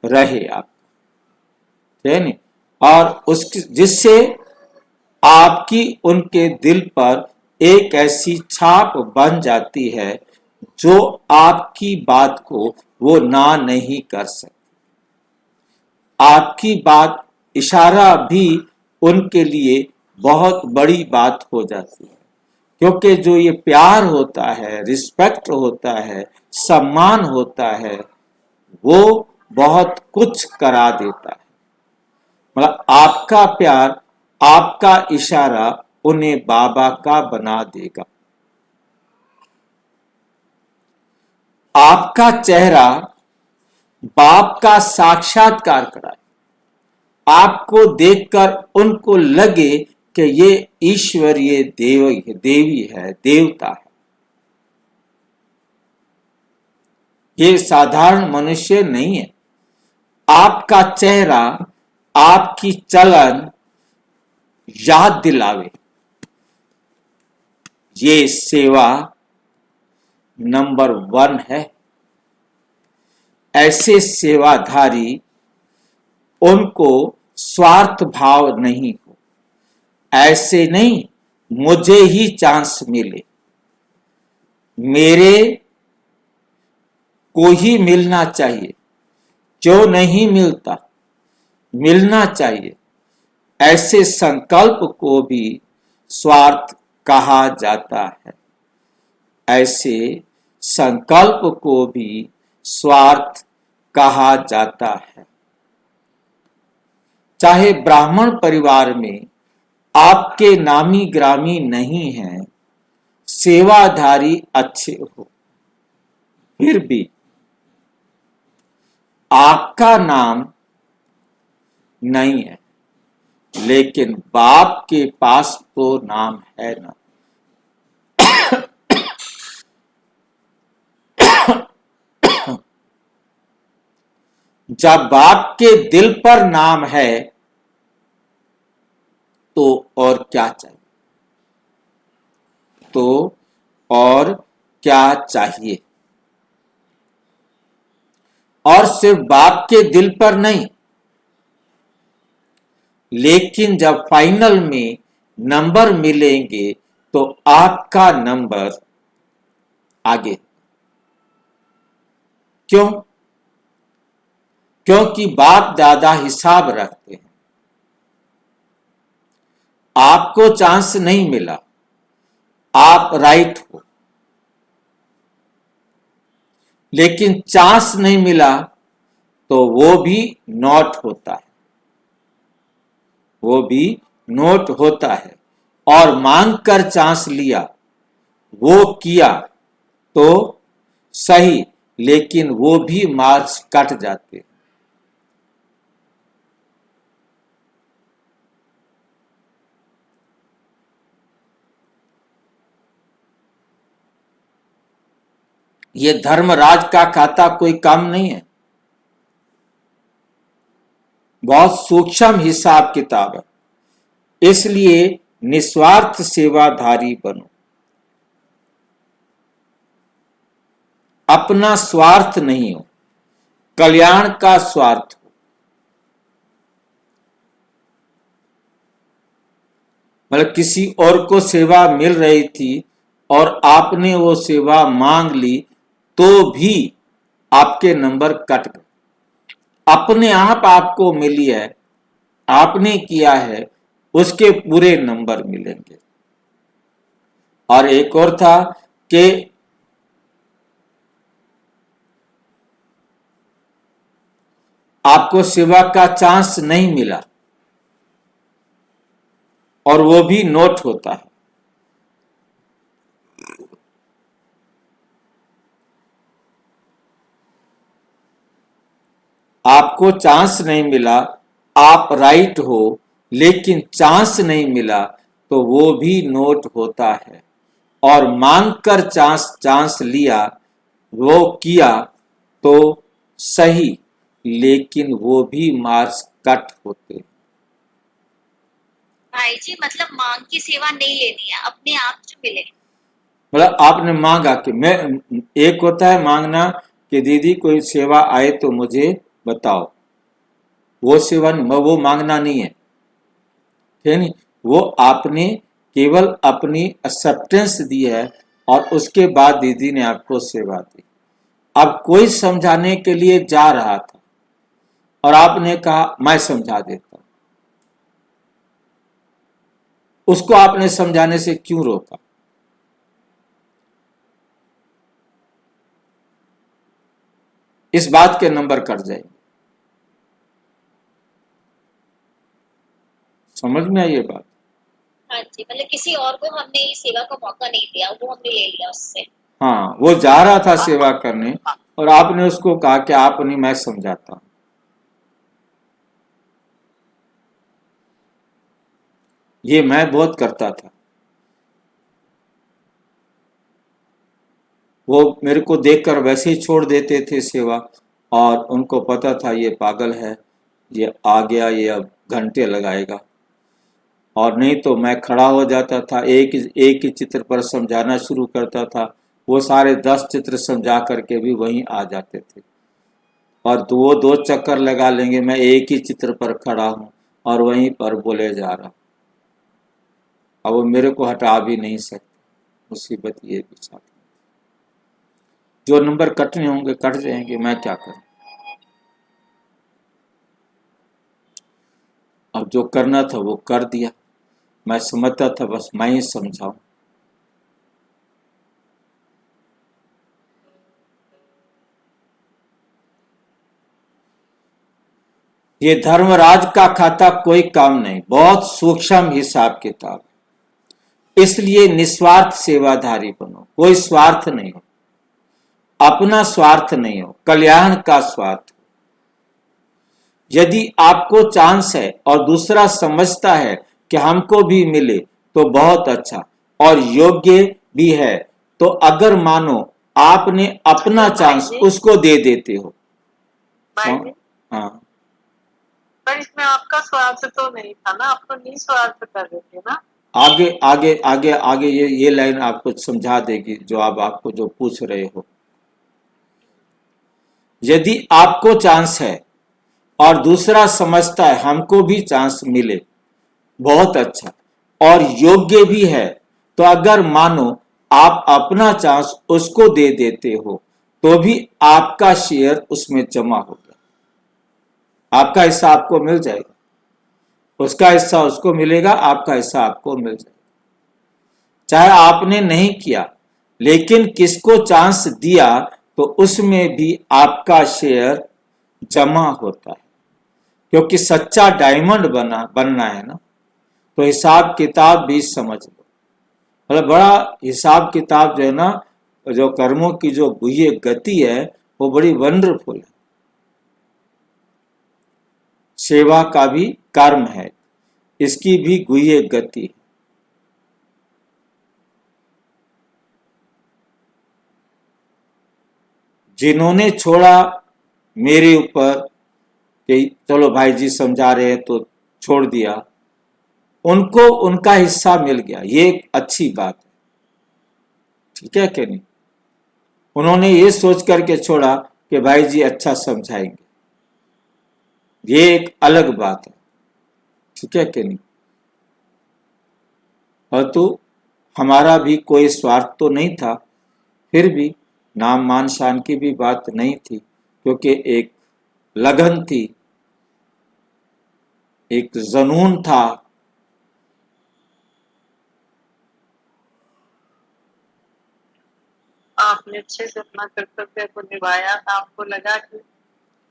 रहे आप, है नहीं? और उसकी जिससे आपकी उनके दिल पर एक ऐसी छाप बन जाती है जो आपकी बात को वो ना नहीं कर सकते। आपकी बात, इशारा भी उनके लिए बहुत बड़ी बात हो जाती है, क्योंकि जो ये प्यार होता है, रिस्पेक्ट होता है, सम्मान होता है, वो बहुत कुछ करा देता है। मतलब आपका प्यार, आपका इशारा उन्हें बाबा का बना देगा। आपका चेहरा बाप का साक्षात्कार कराए। आपको देखकर उनको लगे कि ये ईश्वर, ये देवी है, देवता है, ये साधारण मनुष्य नहीं है। आपका चेहरा, आपकी चलन याद दिलावे ये सेवा नंबर 1 है। ऐसे सेवाधारी, उनको स्वार्थ भाव नहीं हो। ऐसे नहीं मुझे ही चांस मिले, मेरे को ही मिलना चाहिए, क्यों नहीं मिलता, मिलना चाहिए। ऐसे संकल्प को भी स्वार्थ कहा जाता है। ऐसे संकल्प को भी स्वार्थ कहा जाता है। चाहे ब्राह्मण परिवार में आपके नामी ग्रामी नहीं हैं, सेवाधारी अच्छे हो, फिर भी आपका नाम नहीं है, लेकिन बाप के पास तो नाम है ना। जब बाप के दिल पर नाम है तो और क्या चाहिए? तो और क्या चाहिए? और सिर्फ बाप के दिल पर नहीं, लेकिन जब फाइनल में नंबर मिलेंगे तो आपका नंबर आगे। क्यों? क्योंकि बाप दादा हिसाब रखते हैं। आपको चांस नहीं मिला, आप राइट हो, लेकिन चांस नहीं मिला तो वो भी नोट होता है, वो भी नोट होता है। और मांग कर चांस लिया, वो किया तो सही, लेकिन वो भी मार्क्स कट जाते। ये धर्मराज का खाता कोई कम नहीं है, बहुत सूक्ष्म हिसाब किताब है। इसलिए निस्वार्थ सेवाधारी बनो। अपना स्वार्थ नहीं हो, कल्याण का स्वार्थ हो। मतलब किसी और को सेवा मिल रही थी और आपने वो सेवा मांग ली तो भी आपके नंबर कट गए। अपने आप आपको मिली है, आपने किया है, उसके पूरे नंबर मिलेंगे। और एक और था कि आपको सेवा का चांस नहीं मिला और वो भी नोट होता है। आपको चांस नहीं मिला, आप राइट हो, लेकिन चांस नहीं मिला तो वो भी नोट होता है। और मांगकर चांस लिया, वो किया तो सही, लेकिन वो भी मार्क्स कट होते। भाई जी मतलब मांग की सेवा नहीं लेनी है, अपने आप जो मिले। मतलब आपने मांगा कि मैं, एक होता है मांगना कि दीदी कोई सेवा आए तो मुझे बताओ, वो सेवा नहीं, वो मांगना नहीं है, ठीक नहीं। वो आपने केवल अपनी एक्सेप्टेंस दी है और उसके बाद दीदी ने आपको सेवा दी। अब कोई समझाने के लिए जा रहा था और आपने कहा मैं समझा देता हूं, उसको आपने समझाने से क्यों रोका? इस बात के नंबर कट जाएंगे। समझ में आई ये बात? हाँ जी, मतलब किसी और को हमने ये सेवा का मौका नहीं दिया, वो हमने ले लिया उससे। हाँ, वो जा रहा था सेवा करने और आपने उसको कहा कि आप नहीं, मैं समझाता हूं। ये मैं बहुत करता था। वो मेरे को देखकर वैसे ही छोड़ देते थे सेवा, और उनको पता था ये पागल है, ये आ गया, ये अब घंटे लगाएगा। और नहीं तो मैं खड़ा हो जाता था, एक ही चित्र पर समझाना शुरू करता था, वो सारे 10 चित्र समझा करके भी वहीं आ जाते थे। और वो 2 चक्कर लगा लेंगे, मैं एक ही चित्र पर खड़ा हूं और वहीं पर बोले जा रहा। अब वो मेरे को हटा भी नहीं सकते। मुसीबत ये भी साथ में। जो नंबर कटने होंगे कट जाएंगे, मैं क्या करूं। अब जो करना था वो कर दिया। मैं समझता था बस मैं ही समझाऊं। ये धर्मराज का खाता कोई काम नहीं, बहुत सूक्ष्म हिसाब किताब, इसलिए निस्वार्थ सेवाधारी बनो। कोई स्वार्थ नहीं हो, अपना स्वार्थ नहीं हो, कल्याण का स्वार्थ। यदि आपको चांस है और दूसरा समझता है कि हमको भी मिले तो बहुत अच्छा और योग्य भी है, तो अगर मानो आपने अपना चांस उसको दे देते हो। हाँ, पर इसमें आपका स्वार्थ तो नहीं था ना, आप तो निस्वार्थ कर रहे थे ना। आगे आगे आगे आगे ये लाइन आपको समझा देगी जो आपको जो पूछ रहे हो। यदि आपको चांस है और दूसरा समझता है हमको भी चांस मिले, बहुत अच्छा और योग्य भी है, तो अगर मानो आप अपना चांस उसको दे देते हो तो भी आपका शेयर उसमें जमा हो गया। आपका हिस्सा आपको मिल जाएगा, उसका हिस्सा उसको मिलेगा, आपका हिस्सा आपको मिल जाएगा। चाहे आपने नहीं किया, लेकिन किसको चांस दिया तो उसमें भी आपका शेयर जमा होता है। क्योंकि सच्चा डायमंड बनना है ना, तो हिसाब किताब भी समझ लो। मतलब बड़ा हिसाब किताब जो है ना, जो कर्मों की जो गुह्य गति है वो बड़ी वंडरफुल है। सेवा का भी कर्म है, इसकी भी गुह्य गति है। जिन्होंने छोड़ा मेरे ऊपर कि चलो भाई जी समझा रहे हैं तो छोड़ दिया, उनको उनका हिस्सा मिल गया, ये एक अच्छी बात है। ठीक है कि नहीं? उन्होंने ये सोच करके छोड़ा कि भाई जी अच्छा समझाएंगे, ये एक अलग बात है, ठीक है कि नहीं। और तो हमारा भी कोई स्वार्थ तो नहीं था, फिर भी नाम मान शान की भी बात नहीं थी, क्योंकि एक लगन थी, एक जुनून था। आपने अच्छे से अपना कर्तव्य को निभाया। आपको लगा कि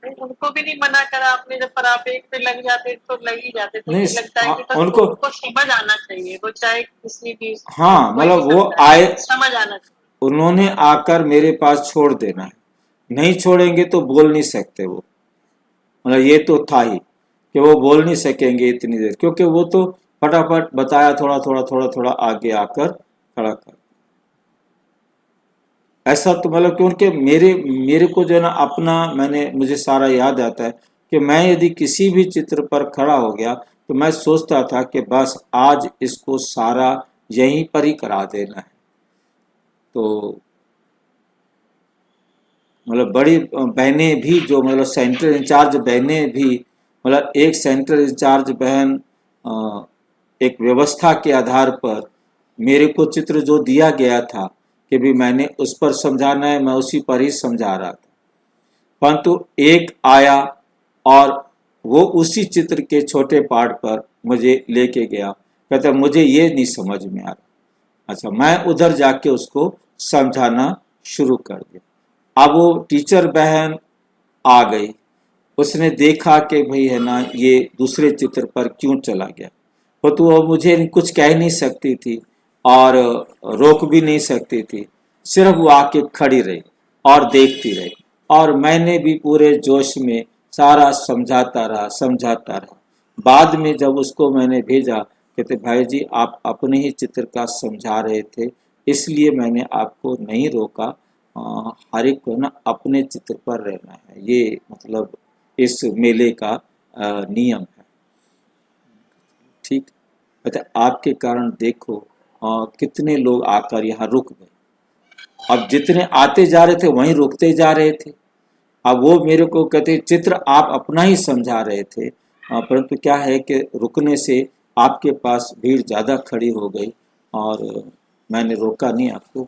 नहीं, उनको भी नहीं मना करा आपने, जब पर आप एक पे लग जाते तो लग ही जाते, तो नहीं, मुझे लगता है हाँ, कि बस उनको, उनको समझ आना चाहिए, वो चाहे किसी भी, हाँ कोई भी मतलब वो संस्था आए, है, समझ आना चाहिए। उन्होंने आकर मेरे पास छोड़ देना है, नहीं छोड़ेंगे तो बोल नहीं सकते वो, मतलब ये तो था ही कि वो बोल नहीं सकेंगे इतनी देर, क्योंकि वो तो फटाफट बताया, थोड़ा थोड़ा थोड़ा थोड़ा आगे आकर खड़ा कर। ऐसा तो मतलब क्योंकि मेरे मेरे को जो है ना अपना, मुझे सारा याद आता है कि मैं यदि किसी भी चित्र पर खड़ा हो गया तो मैं सोचता था कि बस आज इसको सारा यहीं पर ही करा देना है। तो मतलब बड़ी बहनें भी, जो मतलब सेंटर इंचार्ज बहनें भी, मतलब एक सेंटर इंचार्ज बहन एक व्यवस्था के आधार पर मेरे को चित्र जो दिया गया था कि भी मैंने उस पर समझाना है, मैं उसी पर ही समझा रहा था। परंतु एक आया और वो उसी चित्र के छोटे पार्ट पर मुझे लेके गया, कहता मुझे ये नहीं समझ में आ रहा। अच्छा, मैं उधर जाके उसको समझाना शुरू कर दिया। अब वो टीचर बहन आ गई, उसने देखा कि भाई है ना ये दूसरे चित्र पर क्यों चला गया, तो वो मुझे कुछ कह नहीं सकती थी और रोक भी नहीं सकती थी, सिर्फ वो आके खड़ी रही और देखती रही, और मैंने भी पूरे जोश में सारा समझाता रहा। बाद में जब उसको मैंने भेजा, कहते भाई जी आप अपने ही चित्र का समझा रहे थे, इसलिए मैंने आपको नहीं रोका, हर एक को ना अपने चित्र पर रहना है, ये मतलब इस मेले का नियम है। ठीक, मतलब आपके कारण देखो कितने लोग आकर यहाँ रुक गए, अब जितने आते जा रहे थे वहीं रुकते जा रहे थे। अब वो मेरे को कहते चित्र आप अपना ही समझा रहे थे, परंतु क्या है कि रुकने से आपके पास भीड़ ज़्यादा खड़ी हो गई और मैंने रोका नहीं आपको,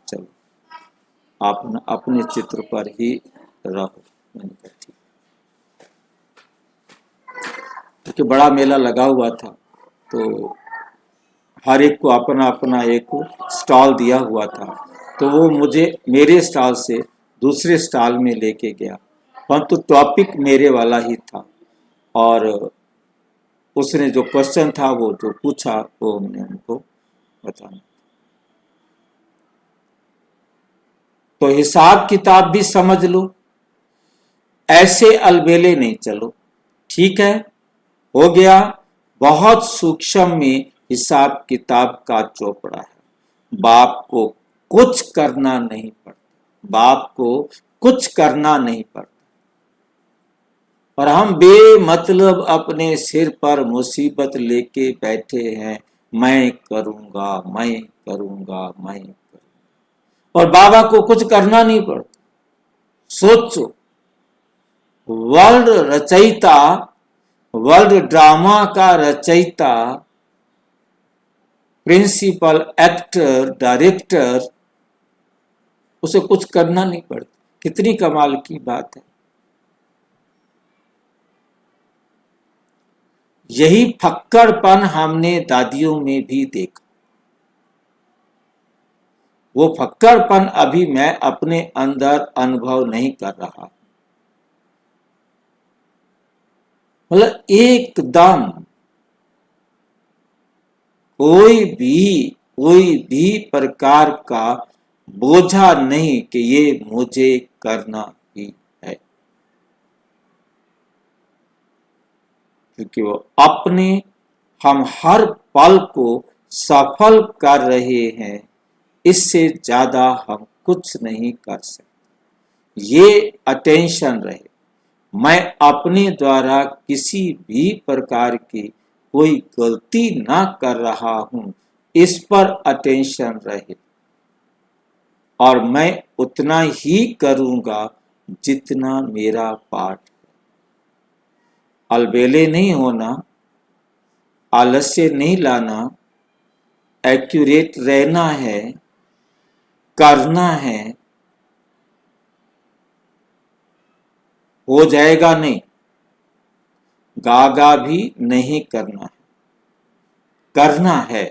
चलो आप न अपने चित्र पर ही रहो। मैंने कहा ठीक, क्योंकि बड़ा मेला लगा हुआ था तो हर एक को अपना अपना एक स्टॉल दिया हुआ था, तो वो मुझे मेरे स्टॉल से दूसरे स्टॉल में लेके गया, परंतु टॉपिक मेरे वाला ही था और उसने जो क्वेश्चन था वो जो पूछा वो हमने उनको बताना। तो हिसाब किताब भी समझ लो, ऐसे अलबेले नहीं चलो, ठीक है, हो गया। बहुत सूक्ष्म में हिसाब किताब का चोपड़ा है, बाप को कुछ करना नहीं पड़ता, बाप को कुछ करना नहीं पड़ता, और हम बेमतलब अपने सिर पर मुसीबत लेके बैठे हैं, मैं करूंगा मैं करूंगा मैं करूंगा, और बाबा को कुछ करना नहीं पड़ता। सोचो, वर्ल्ड रचयिता, वर्ल्ड ड्रामा का रचयिता, प्रिंसिपल, एक्टर, डायरेक्टर, उसे कुछ करना नहीं पड़ता, कितनी कमाल की बात है। यही फक्कड़पन हमने दादियों में भी देखा, वो फक्कड़पन अभी मैं अपने अंदर अनुभव नहीं कर रहा, मतलब एकदम कोई भी प्रकार का बोझा नहीं कि ये मुझे करना ही है, क्योंकि वो अपने, हम हर पल को सफल कर रहे हैं, इससे ज्यादा हम कुछ नहीं कर सकते। ये अटेंशन रहे, मैं अपने द्वारा किसी भी प्रकार की कोई गलती ना कर रहा हूं, इस पर अटेंशन रहे, और मैं उतना ही करूंगा जितना मेरा पाठ। अलबेले नहीं होना, आलस्य नहीं लाना, एक्यूरेट रहना है, करना है। हो जाएगा नहीं, गागा भी नहीं करना है, करना है,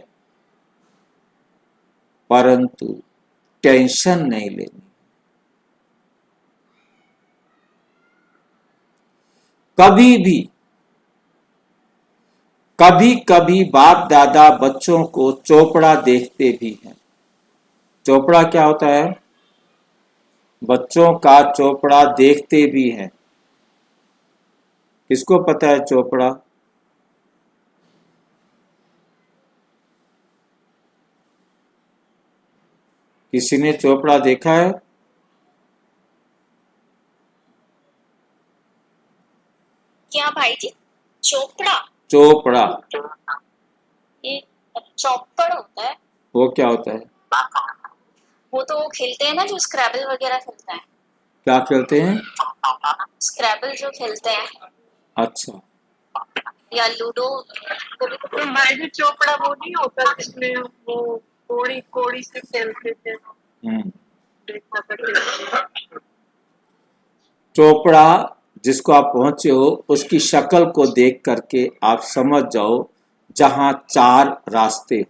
परंतु टेंशन नहीं लेनी। कभी कभी बाप दादा बच्चों को चोपड़ा देखते भी हैं। चोपड़ा क्या होता है? बच्चों का चोपड़ा देखते भी हैं। किसको पता है चोपड़ा? किसी ने चोपड़ा देखा है? क्या भाई जी? चोपड़ा? चोपड़ा ये चौपड़ होता है। वो क्या होता है? वो तो खेलते हैं ना, जो स्क्रैबल वगैरह खेलते हैं। क्या खेलते हैं? स्क्रैबल जो खेलते हैं, अच्छा, या लूडो को भी तो भाई जी चोपड़ा वो नहीं होता जिसमें वो कोड़ी कोड़ी से खेलते थे? देखा था खेलते। चोपड़ा जिसको आप पहुंचे हो उसकी शक्ल को देख करके आप समझ जाओ जहां 4 रास्ते हो।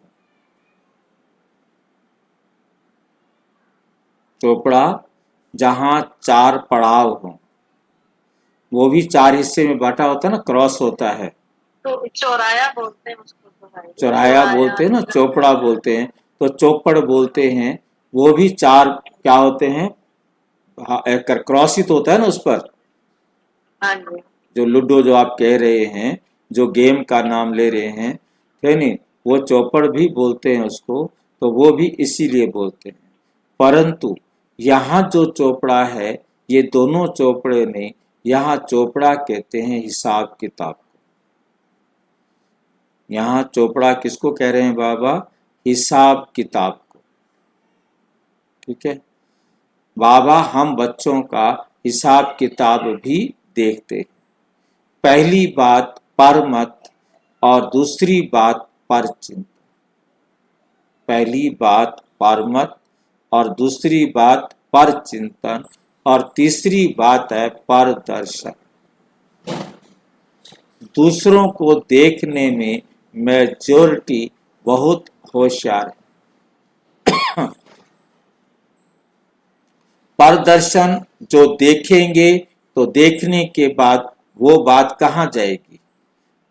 चोपड़ा जहां 4 पड़ाव हो, वो भी 4 हिस्से में बांटा होता है ना, क्रॉस होता है। तो चौराया बोलते हैं उसको तो भाई। चौराया बोलते हैं ना, चोपड़ा बोलते हैं, तो चौपड़ बोलते हैं। वो भी 4 क्या होते हैं? एक क्रॉस ही तो होता है ना उस पर। हाँ जी। जो लूडो जो आप कह रहे हैं, जो गेम का नाम ले रहे हैं, है नहीं, वो चौपड़ भी बोलते हैं उसको, तो वो भी इसीलिए बोलते हैं। परंतु यहाँ जो चोपड़ा है, ये दोनों चोपड़े ने, यहाँ चोपड़ा कहते हैं हिसाब किताब को। यहाँ चोपड़ा किसको कह रहे हैं बाबा? हिसाब किताब को। ठीक है बाबा, हम बच्चों का हिसाब किताब भी देखते हैं। पहली बात परमत और दूसरी बात परचिंतन। पहली बात परमत और दूसरी बात परचिंतन और तीसरी बात है परदर्शन। दूसरों को देखने में मेजॉरिटी बहुत होशियार है। परदर्शन जो देखेंगे तो देखने के बाद वो बात कहाँ जाएगी?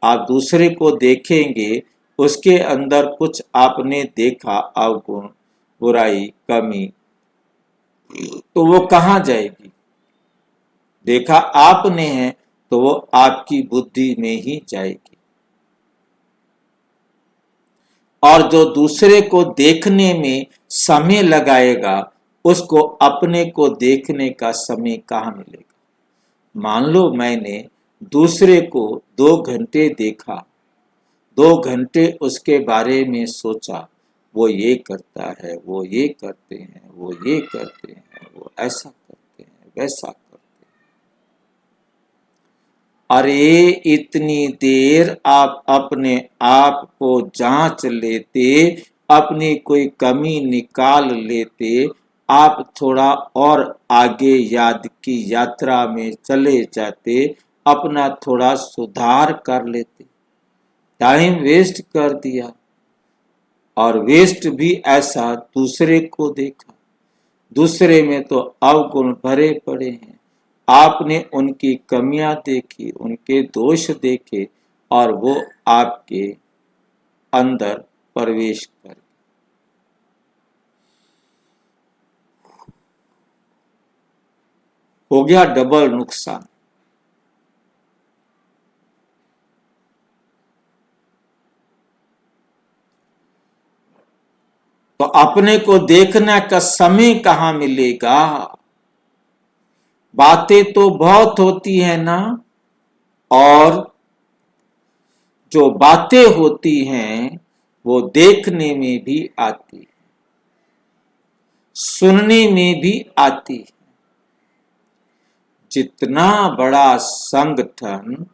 आप दूसरे को देखेंगे, उसके अंदर कुछ आपने देखा अवगुण, बुराई, कमी, तो वो कहाँ जाएगी? देखा आपने है तो वो आपकी बुद्धि में ही जाएगी। और जो दूसरे को देखने में समय लगाएगा, उसको अपने को देखने का समय कहाँ मिलेगा? मान लो मैंने दूसरे को 2 घंटे देखा, 2 घंटे उसके बारे में सोचा, वो ये करता है, वो ये करते हैं, वो ये करते हैं, वो ऐसा करते हैं, वैसा करते हैं। अरे इतनी देर आप अपने आप को जांच लेते, अपनी कोई कमी निकाल लेते, आप थोड़ा और आगे याद की यात्रा में चले जाते, अपना थोड़ा सुधार कर लेते। टाइम वेस्ट कर दिया, और वेस्ट भी ऐसा दूसरे को देखा। दूसरे में तो अवगुण भरे पड़े हैं, आपने उनकी कमियां देखी, उनके दोष देखे, और वो आपके अंदर प्रवेश कर। हो गया डबल नुकसान। तो अपने को देखने का समय कहाँ मिलेगा? बातें तो बहुत होती है ना, और जो बातें होती हैं वो देखने में भी आती, सुनने में भी आती। जितना बड़ा संगठन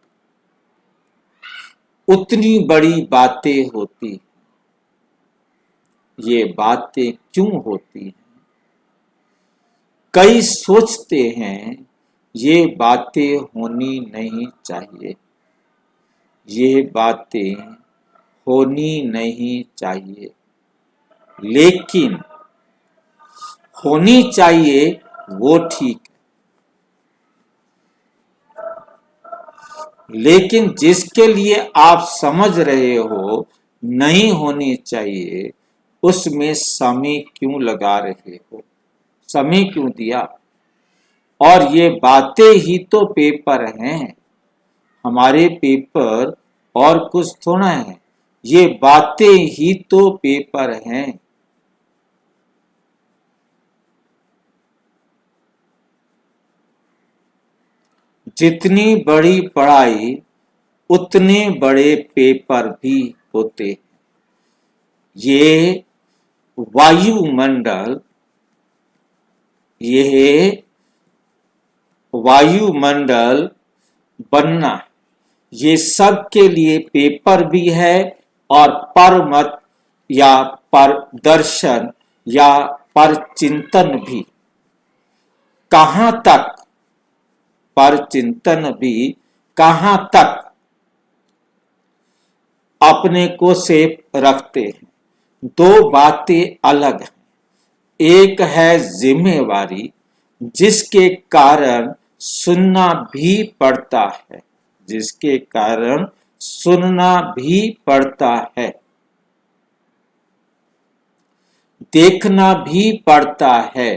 उतनी बड़ी बातें होती। ये बातें क्यों होती हैं? कई सोचते हैं ये बातें होनी नहीं चाहिए, ये बातें होनी नहीं चाहिए, लेकिन होनी चाहिए वो ठीक है। लेकिन जिसके लिए आप समझ रहे हो नहीं होनी चाहिए, उसमें समय क्यों लगा रहे हो, समय क्यों दिया? और ये बातें ही तो पेपर हैं, हमारे पेपर और कुछ थोड़ा है, ये बातें ही तो पेपर हैं। जितनी बड़ी पढ़ाई उतने बड़े पेपर भी होते हैं। ये वायुमंडल बनना, ये सब के लिए पेपर भी है और परमत या परदर्शन या परचिंतन भी। कहां तक परचिंतन भी, कहां तक अपने को सेफ रखते हैं। दो बातें अलग हैं। एक है जिम्मेवारी, जिसके कारण सुनना भी पड़ता है, जिसके कारण सुनना भी पड़ता है, देखना भी पड़ता है।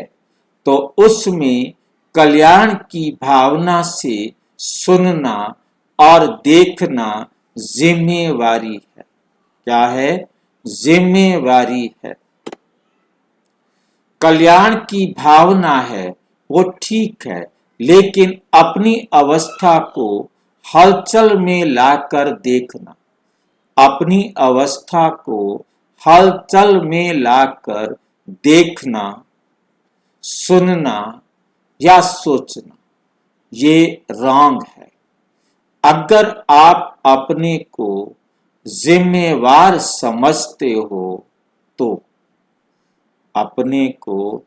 तो उसमें कल्याण की भावना से सुनना और देखना जिम्मेवारी है। क्या है? जिम्मेवारी है। कल्याण की भावना है वो ठीक है, लेकिन अपनी अवस्था को हलचल में लाकर देखना, अपनी अवस्था को हलचल में लाकर देखना, सुनना या सोचना, ये रॉन्ग है। अगर आप अपने को जिम्मेवार समझते हो तो, अपने को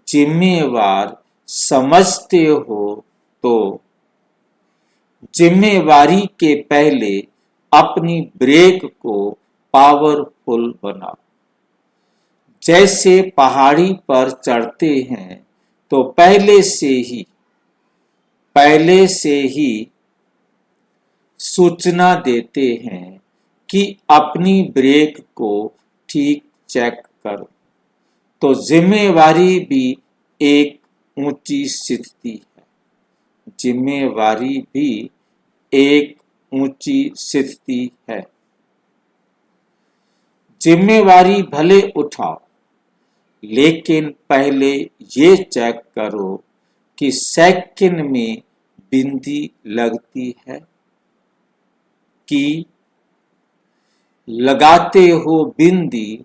जिम्मेवार समझते हो तो जिम्मेवारी के पहले अपनी ब्रेक को पावरफुल बनाओ। जैसे पहाड़ी पर चढ़ते हैं तो पहले से ही सूचना देते हैं कि अपनी ब्रेक को ठीक चेक करो। तो जिम्मेवारी भी एक ऊंची स्थिति है, जिम्मेवारी भी एक ऊंची स्थिति है। जिम्मेवारी भले उठाओ, लेकिन पहले ये चेक करो कि सेकंड में बिंदी लगती है कि लगाते हो बिंदी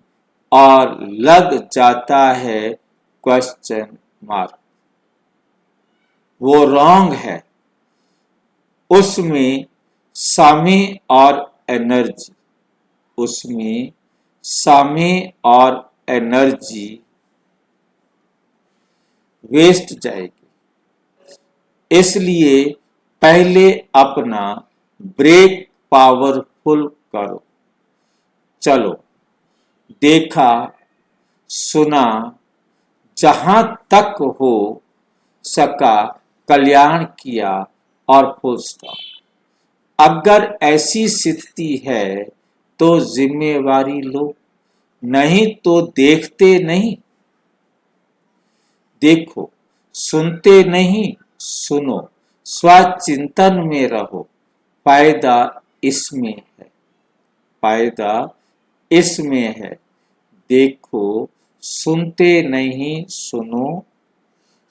और लग जाता है क्वेश्चन मार्क। वो रॉन्ग है। उसमें समय और एनर्जी, उसमें समय और एनर्जी वेस्ट जाएगी। इसलिए पहले अपना ब्रेक पावरफुल करो। चलो, देखा सुना, जहां तक हो सका कल्याण किया और फुल स्टॉप। अगर ऐसी स्थिति है तो जिम्मेवारी लो, नहीं तो देखते नहीं, देखो, सुनते नहीं, सुनो, स्वचिंतन में रहो। फायदा इसमें है, फायदा इसमें है। देखो, सुनते नहीं, सुनो,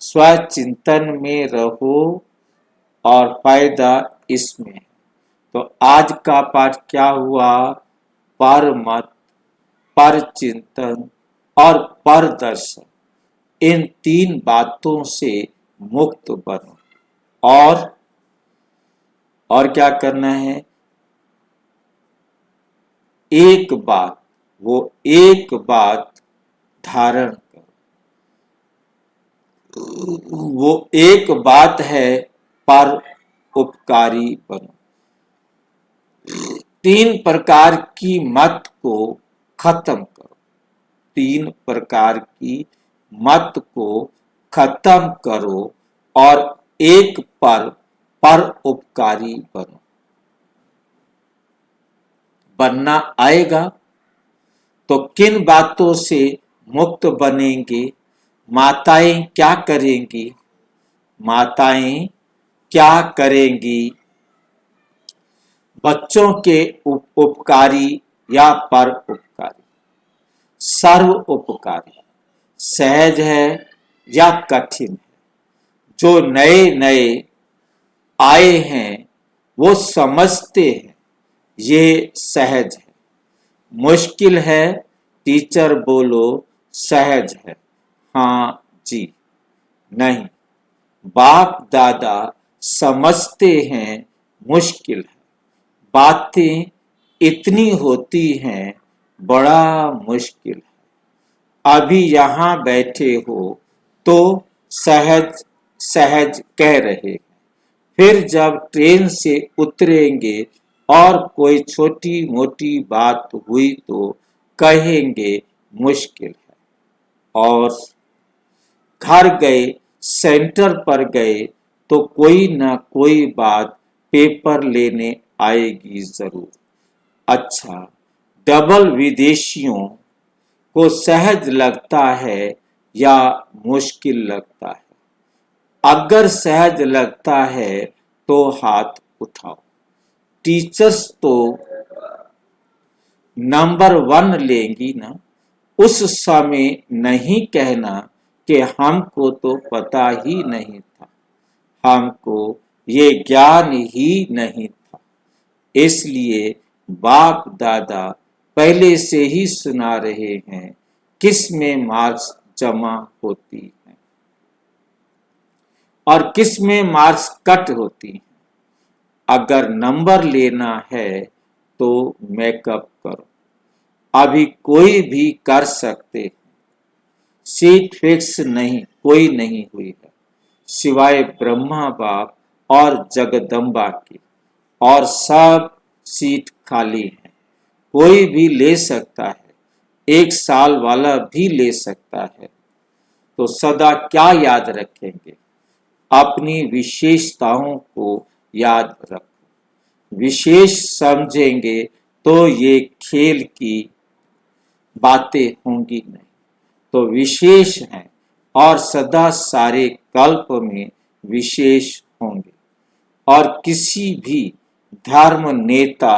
स्वचिंतन में रहो और फायदा इसमें है। तो आज का पाठ क्या हुआ? परमत, परचिंतन और परदर्शन, इन तीन बातों से मुक्त बनो। और क्या करना है, एक बात, वो एक बात धारण करो। वो एक बात है, पर उपकारी बनो। 3 प्रकार की मत को खत्म करो। 3 प्रकार की मत को खत्म करो और एक पर उपकारी बनो। बनना आएगा तो किन बातों से मुक्त बनेंगे? माताएं क्या करेंगी? माताएं क्या करेंगी? बच्चों के उपकारी या पर उपकारी? सर्व उपकारी। सहज है या कठिन है? जो नए नए आए हैं वो समझते हैं ये सहज है। मुश्किल है? टीचर बोलो सहज है। हाँ जी, नहीं। बाप दादा समझते हैं मुश्किल है। बातें इतनी होती हैं, बड़ा मुश्किल है। अभी यहाँ बैठे हो तो सहज सहज कह रहे हैं, फिर जब ट्रेन से उतरेंगे और कोई छोटी मोटी बात हुई तो कहेंगे मुश्किल है। और घर गए, सेंटर पर गए तो कोई ना कोई बात पेपर लेने आएगी जरूर। अच्छा, डबल विदेशियों को सहज लगता है या मुश्किल लगता है? अगर सहज लगता है तो हाथ उठाओ। टीचर्स तो नंबर 1 लेंगी ना। उस समय नहीं कहना कि हमको तो पता ही नहीं था, हमको ये ज्ञान ही नहीं था। इसलिए बाप दादा पहले से ही सुना रहे हैं किस में मार्क्स जमा होती हैं और किस में मार्क्स कट होती हैं। अगर नंबर लेना है तो मेकअप करो। अभी कोई भी कर सकते हैं। सीट फिक्स नहीं, कोई नहीं हुई है सिवाय ब्रह्मा बाप और जगदम्बा की, और सब सीट खाली है। कोई भी ले सकता है, 1 साल वाला भी ले सकता है। तो सदा क्या याद रखेंगे? अपनी विशेषताओं को याद रखो। विशेष समझेंगे तो ये खेल की बातें होंगी नहीं। तो विशेष हैं और सदा सारे कल्प में विशेष होंगे। और किसी भी धर्म नेता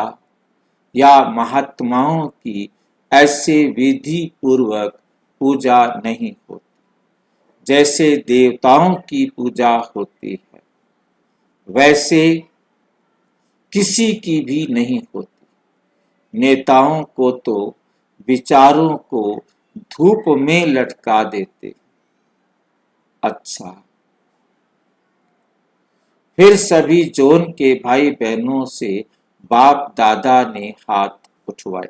या महात्माओं की ऐसे विधि पूर्वक पूजा नहीं होती जैसे देवताओं की पूजा होती है, वैसे किसी की भी नहीं होती। नेताओं को तो विचारों को धूप में लटका देते। अच्छा, फिर सभी जोन के भाई बहनों से बाप दादा ने हाथ उठवाए।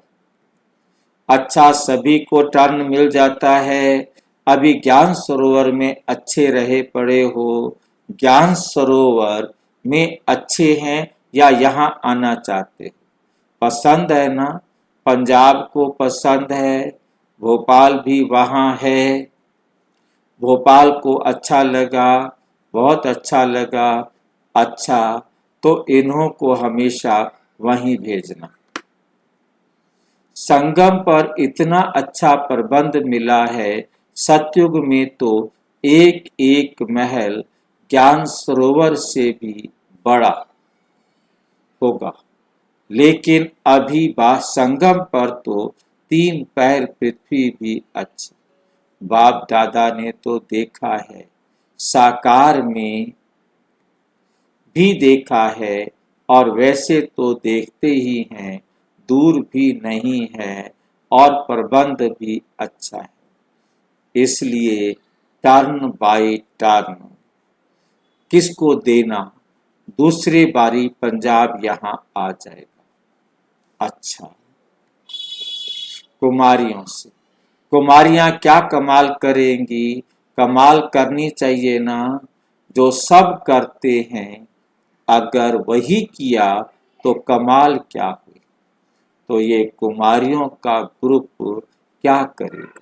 अच्छा, सभी को टर्न मिल जाता है। अभी ज्ञान सरोवर में अच्छे रहे पड़े हो। ज्ञान सरोवर में अच्छे हैं या यहाँ आना चाहते हो? पसंद है ना? पंजाब को पसंद है, भोपाल भी वहाँ है। भोपाल को अच्छा लगा, बहुत अच्छा लगा। अच्छा, तो इन्हों को हमेशा वहीं भेजना। संगम पर इतना अच्छा प्रबंध मिला है। सतयुग में तो एक एक महल ज्ञान सरोवर से भी बड़ा होगा, लेकिन अभी संगम पर तो 3 पैर पृथ्वी भी अच्छी। बाप दादा ने तो देखा है, साकार में भी देखा है, और वैसे तो देखते ही हैं, दूर भी नहीं है और प्रबंध भी अच्छा है। इसलिए टर्न बाय टर्न किसको देना, दूसरी बारी पंजाब यहाँ आ जाएगा। अच्छा, कुमारियों से, कुमारियां क्या कमाल करेंगी, कमाल करनी चाहिए ना, जो सब करते हैं अगर वही किया तो कमाल क्या हुई। तो ये कुमारियों का ग्रुप क्या करेगा,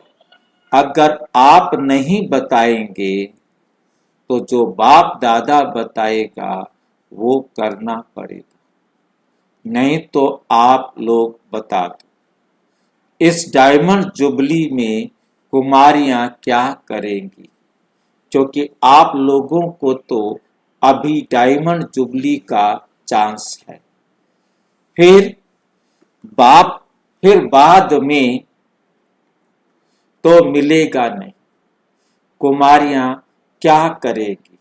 अगर आप नहीं बताएंगे तो जो बाप दादा बताएगा वो करना पड़ेगा, नहीं तो आप लोग बता दो इस डायमंड जुबली में कुमारियां क्या करेंगी, क्योंकि आप लोगों को तो अभी डायमंड जुबली का चांस है। फिर बाद में तो मिलेगा नहीं। कुमारियां क्या करेगी,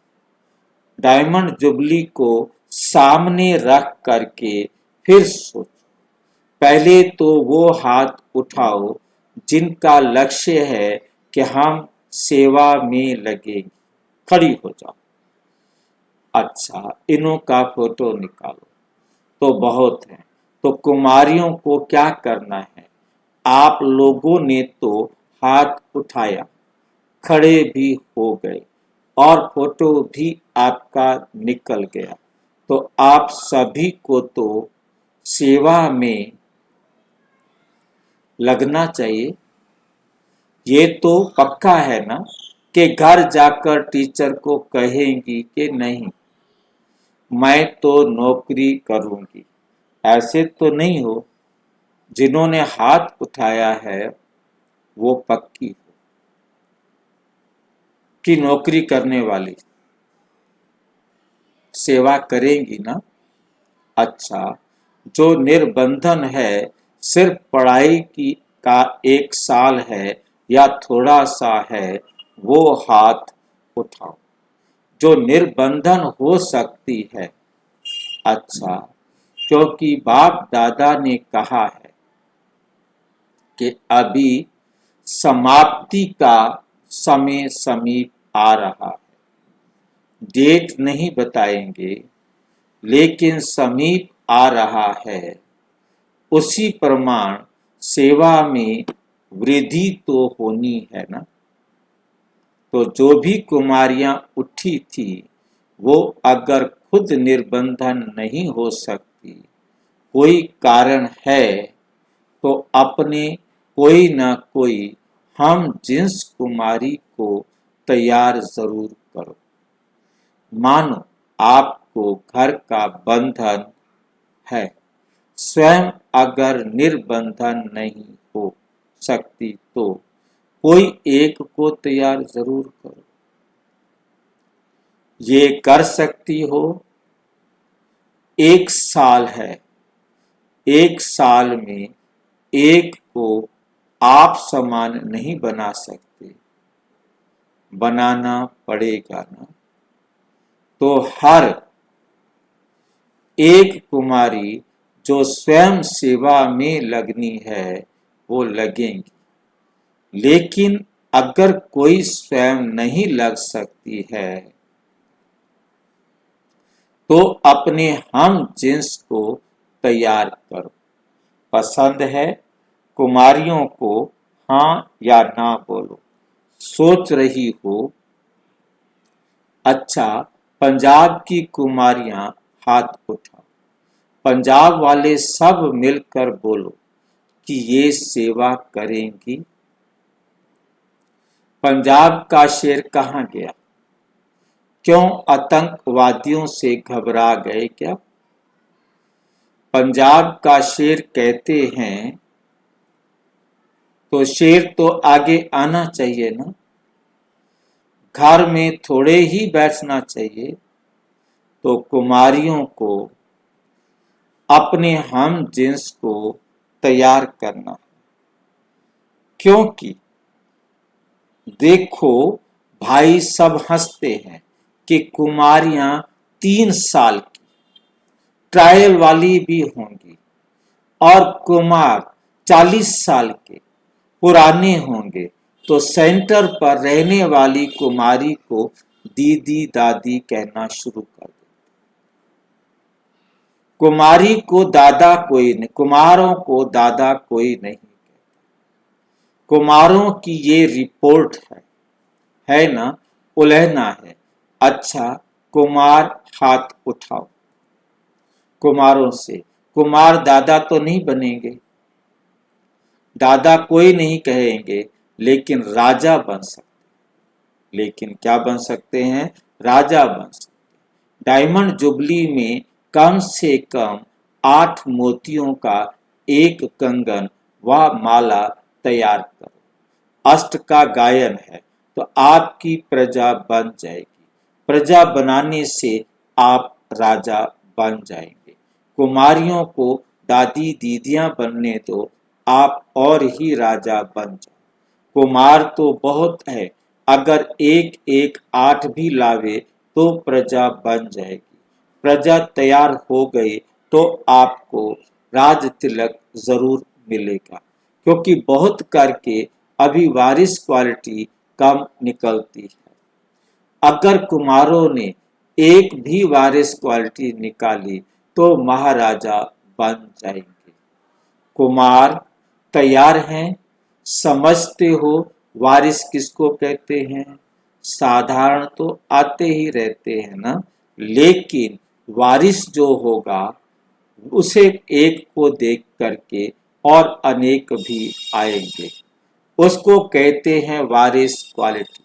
डायमंड जुबली को सामने रख करके फिर सोचो। पहले तो वो हाथ उठाओ जिनका लक्ष्य है कि हम सेवा में लगेंगे, खड़ी हो जाओ। अच्छा, इन्हों का फोटो निकालो तो बहुत है। तो कुमारियों को क्या करना है, आप लोगों ने तो हाथ उठाया, खड़े भी हो गए और फोटो भी आपका निकल गया, तो आप सभी को तो सेवा में लगना चाहिए। ये तो पक्का है ना कि घर जाकर टीचर को कहेंगी कि नहीं मैं तो नौकरी करूंगी, ऐसे तो नहीं हो। जिन्होंने हाथ उठाया है वो पक्की हो कि नौकरी करने वाली सेवा करेंगी ना। अच्छा, जो निर्बंधन है, सिर्फ पढ़ाई की का 1 साल है या थोड़ा सा है, वो हाथ उठाओ। जो निर्बंधन हो सकती है, अच्छा, क्योंकि बाप दादा ने कहा है कि अभी समाप्ति का समय समीप आ रहा है, डेट नहीं बताएंगे लेकिन समीप आ रहा है। उसी प्रमाण सेवा में वृद्धि तो होनी है ना। तो जो भी कुमारियां उठी थी वो अगर खुद निर्बंधन नहीं हो सकती, कोई कारण है, तो अपने कोई ना कोई हम जिन्स कुमारी को तैयार जरूर करो। मानो आपको घर का बंधन है, स्वयं अगर निर्बंधन नहीं हो सकती तो कोई एक को तैयार जरूर करो। ये कर सकती हो। 1 साल है, 1 साल में एक को आप समान नहीं बना सकते, बनाना पड़ेगा ना। तो हर एक कुमारी जो स्वयं सेवा में लगनी है वो लगेंगी, लेकिन अगर कोई स्वयं नहीं लग सकती है तो अपने हम जिन्स को तैयार करो। पसंद है कुमारियों को, हाँ या ना बोलो। सोच रही हो। अच्छा, पंजाब की कुमारियां हाथ उठाओ। पंजाब वाले सब मिलकर बोलो कि ये सेवा करेंगी। पंजाब का शेर कहाँ गया? क्यों आतंकवादियों से घबरा गए क्या? पंजाब का शेर कहते हैं तो शेर तो आगे आना चाहिए ना। घर में थोड़े ही बैठना चाहिए। तो कुमारियों को अपने हम जिन्स को तैयार करना, क्योंकि देखो भाई सब हंसते हैं कि कुमारियां 3 साल की ट्रायल वाली भी होंगी और कुमार 40 साल के पुराने होंगे, तो सेंटर पर रहने वाली कुमारी को दीदी दादी कहना शुरू कर देते। कुमारी को दादा कोई नहीं, कुमारों को दादा कोई नहीं कहता। कुमारों की ये रिपोर्ट है ना, उलहना है। अच्छा कुमार हाथ उठाओ। कुमारों से, कुमार दादा तो नहीं बनेंगे, दादा कोई नहीं कहेंगे, लेकिन राजा बन सकते। लेकिन क्या बन सकते हैं? राजा बन सकते। डायमंड जुबली में कम से कम 8 मोतियों का एक कंगन व माला तैयार करो। अष्ट का गायन है तो आपकी प्रजा बन जाएगी। प्रजा बनाने से आप राजा बन जाएंगे। कुमारियों को दादी दीदियां बनने दो, आप और ही राजा बन जाओ। कुमार तो बहुत है, अगर एक एक 8 भी लावे तो प्रजा बन जाएगी। प्रजा तैयार हो गई तो आपको राज तिलक जरूर मिलेगा, क्योंकि बहुत करके अभी वारिस क्वालिटी कम निकलती है। अगर कुमारों ने एक भी वारिस क्वालिटी निकाली तो महाराजा बन जाएंगे। कुमार तैयार हैं? समझते हो वारिस किसको कहते हैं? साधारण तो आते ही रहते हैं ना, लेकिन वारिस जो होगा उसे एक को देख करके और अनेक भी आएंगे, उसको कहते हैं वारिस क्वालिटी।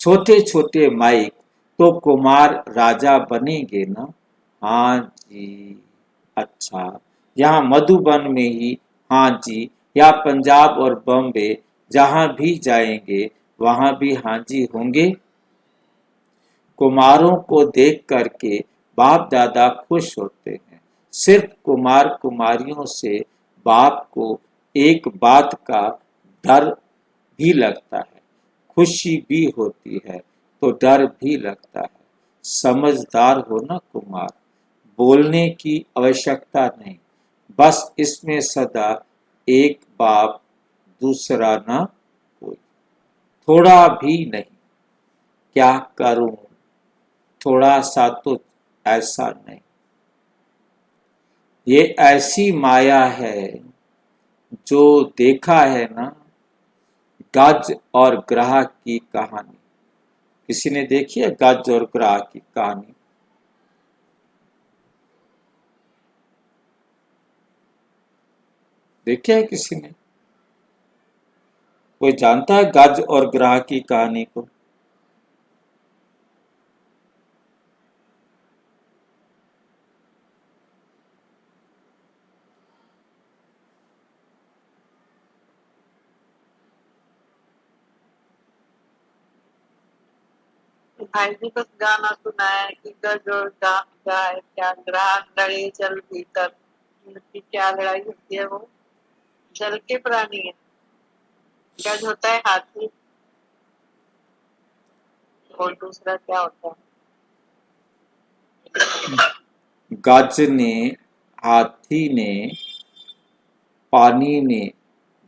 छोटे छोटे माइक तो कुमार राजा बनेंगे ना? हाँ जी। अच्छा, यहाँ मधुबन में ही? हाँ जी। या पंजाब और बॉम्बे जहाँ भी जाएंगे वहाँ भी हाँ जी होंगे। कुमारों को देख करके बाप दादा खुश होते हैं। सिर्फ कुमार कुमारियों से बाप को एक बात का डर भी लगता है, खुशी भी होती है तो डर भी लगता है। समझदार हो ना कुमार, बोलने की आवश्यकता नहीं, बस इसमें सदा एक बाप दूसरा ना कोई। थोड़ा भी नहीं, क्या करूं, थोड़ा सा तो ऐसा नहीं। ये ऐसी माया है जो देखा है ना, गज और ग्राह की कहानी। किसी ने देखी है गज और ग्राह की कहानी? देखी है किसी ने? कोई जानता है गज और ग्राह की कहानी को? भाई जी बस गाना सुना है कि गज और गाय क्या ग्राह लड़े जल भीतर, इनकी क्या लड़ाई होती है? वो जल के प्राणी है। गज होता है हाथी, और दूसरा क्या होता है? गज ने, हाथी ने पानी में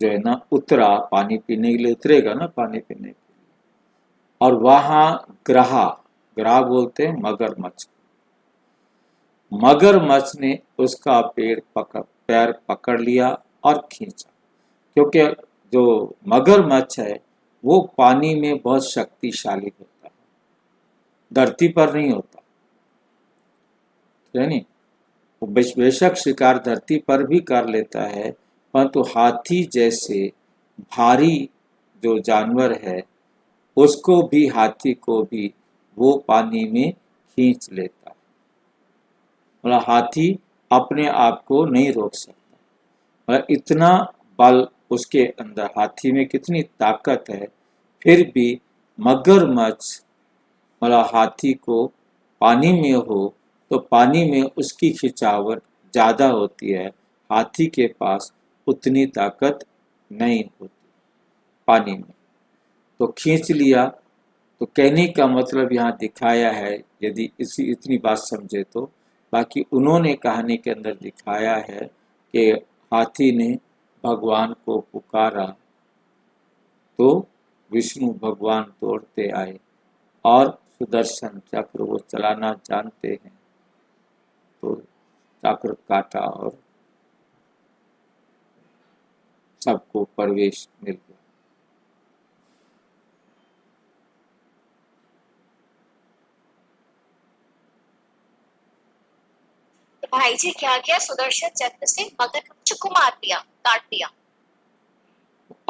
जो है ना उतरा, पानी पीने के लिए उतरेगा ना, पानी पीने के लिए, और वहां ग्राह, ग्राह बोलते हैं मगरमच्छ। मगरमच्छ ने उसका पैर पकड़ लिया और खींचा, क्योंकि जो मगरमच्छ है वो पानी में बहुत शक्तिशाली होता है, धरती पर नहीं होता है नहीं। वो बेशक शिकार धरती पर भी कर लेता है, परंतु हाथी जैसे भारी जो जानवर है उसको भी, हाथी को भी वो पानी में खींच लेता है। मतलब हाथी अपने आप को नहीं रोक सकता, मतलब इतना बल उसके अंदर, हाथी में कितनी ताकत है, फिर भी मगरमच्छ मतलब हाथी को पानी में हो तो पानी में उसकी खिंचावट ज़्यादा होती है, हाथी के पास उतनी ताकत नहीं होती पानी में, तो खींच लिया। तो कहने का मतलब यहाँ दिखाया है, यदि इतनी बात समझे तो, बाकी उन्होंने कहानी के अंदर दिखाया है कि हाथी ने भगवान को पुकारा तो विष्णु भगवान दौड़ते आए और सुदर्शन चक्र वो चलाना जानते हैं, तो चक्र काटा और सबको प्रवेश मिल गया। तो भाई जी क्या किया, सुदर्शन चक्र से मगरमच्छ को मार दिया, काट दिया।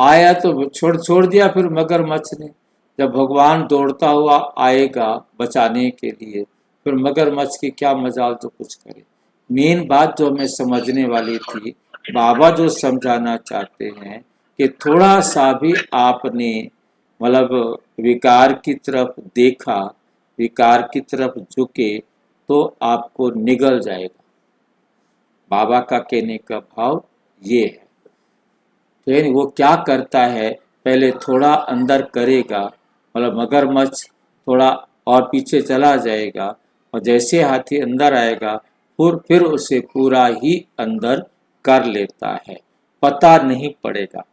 आया तो छोड़ छोड़ दिया फिर मगरमच्छ ने। जब भगवान दौड़ता हुआ आएगा बचाने के लिए, फिर मगरमच्छ की क्या मजाल तो कुछ करे। मेन बात जो हमें समझने वाली थी, बाबा जो समझाना चाहते हैं कि थोड़ा सा भी आपने मतलब विकार की तरफ देखा, विकार की तरफ झुके तो आपको निगल जाएगा। बाबा का कहने का भाव ये है। तो वो क्या करता है, पहले थोड़ा अंदर करेगा, मतलब मगरमच्छ थोड़ा और पीछे चला जाएगा, और जैसे हाथी अंदर आएगा फिर उसे पूरा ही अंदर कर लेता है, पता नहीं पड़ेगा।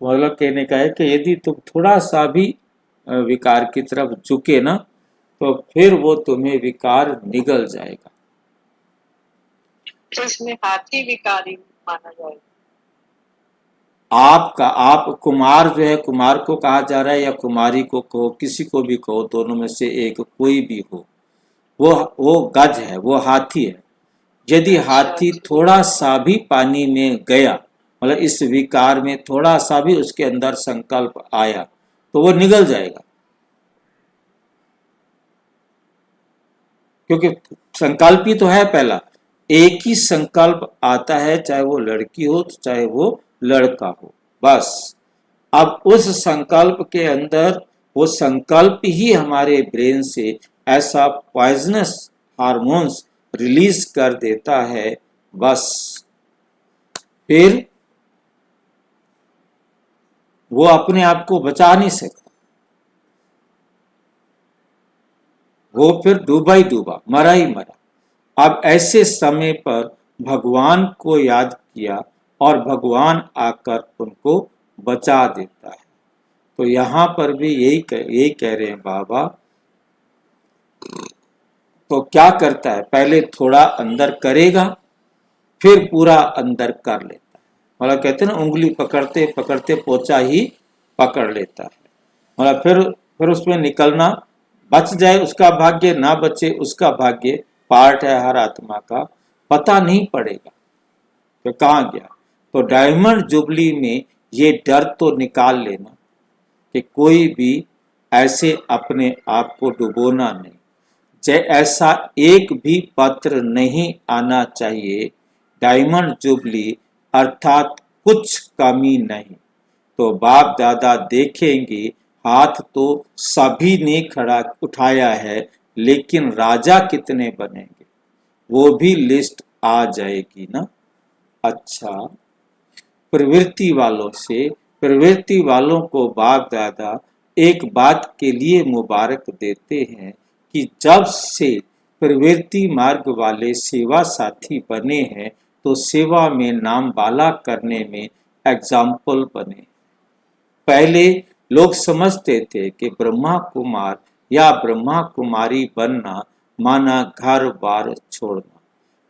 मतलब कहने का है कि यदि तुम थोड़ा सा भी विकार की तरफ झुके ना, तो फिर वो तुम्हें विकार निगल जाएगा। तो इसमें हाथी विकारी माना जाएगा। आप कुमार जो है, कुमार को कहा जा रहा है या कुमारी को कहो, किसी को भी कहो, दोनों में से एक कोई भी हो, वो गज है, वो हाथी है। यदि हाथी थोड़ा सा भी पानी में गया, मतलब इस विकार में थोड़ा सा भी उसके अंदर संकल्प आया, तो वो निगल जाएगा। क्योंकि संकल्प ही तो है पहला, एक ही संकल्प आता है, चाहे वो लड़की हो चाहे वो लड़का हो, बस। अब उस संकल्प के अंदर वो संकल्प ही हमारे ब्रेन से ऐसा पॉइजनस हार्मोन्स रिलीज कर देता है, बस फिर वो अपने आप को बचा नहीं सकता, वो फिर डूबा ही डूबा, मरा ही मरा। अब ऐसे समय पर भगवान को याद किया और भगवान आकर उनको बचा देता है। तो यहाँ पर भी यही कह रहे हैं बाबा। तो क्या करता है, पहले थोड़ा अंदर करेगा, फिर पूरा अंदर कर लेता है। मतलब कहते हैं ना, उंगली पकड़ते पकड़ते पोचा ही पकड़ लेता है। मतलब फिर उसमें निकलना, बच जाए उसका भाग्य, ना बचे उसका भाग्य, पार्ट है हर आत्मा का, पता नहीं पड़ेगा तो कहाँ गया। तो डायमंड जुबली में ये डर तो निकाल लेना कि कोई भी ऐसे अपने आप को डुबोना नहीं, ऐसा एक भी पत्र नहीं आना चाहिए। डायमंड जुबली अर्थात कुछ कमी नहीं। तो बाप दादा देखेंगे, हाथ तो सभी ने खड़ा उठाया है, लेकिन राजा कितने बनेंगे वो भी लिस्ट आ जाएगी ना। अच्छा, प्रवृत्ति वालों को बाप दादा एक बात के लिए मुबारक देते हैं कि जब से प्रवृत्ति मार्ग वाले सेवा साथी बने हैं, तो सेवा में नाम बाला करने में एग्जाम्पल बने। पहले लोग समझते थे कि ब्रह्मा कुमार या ब्रह्मा कुमारी बनना माना घर बार छोड़ना,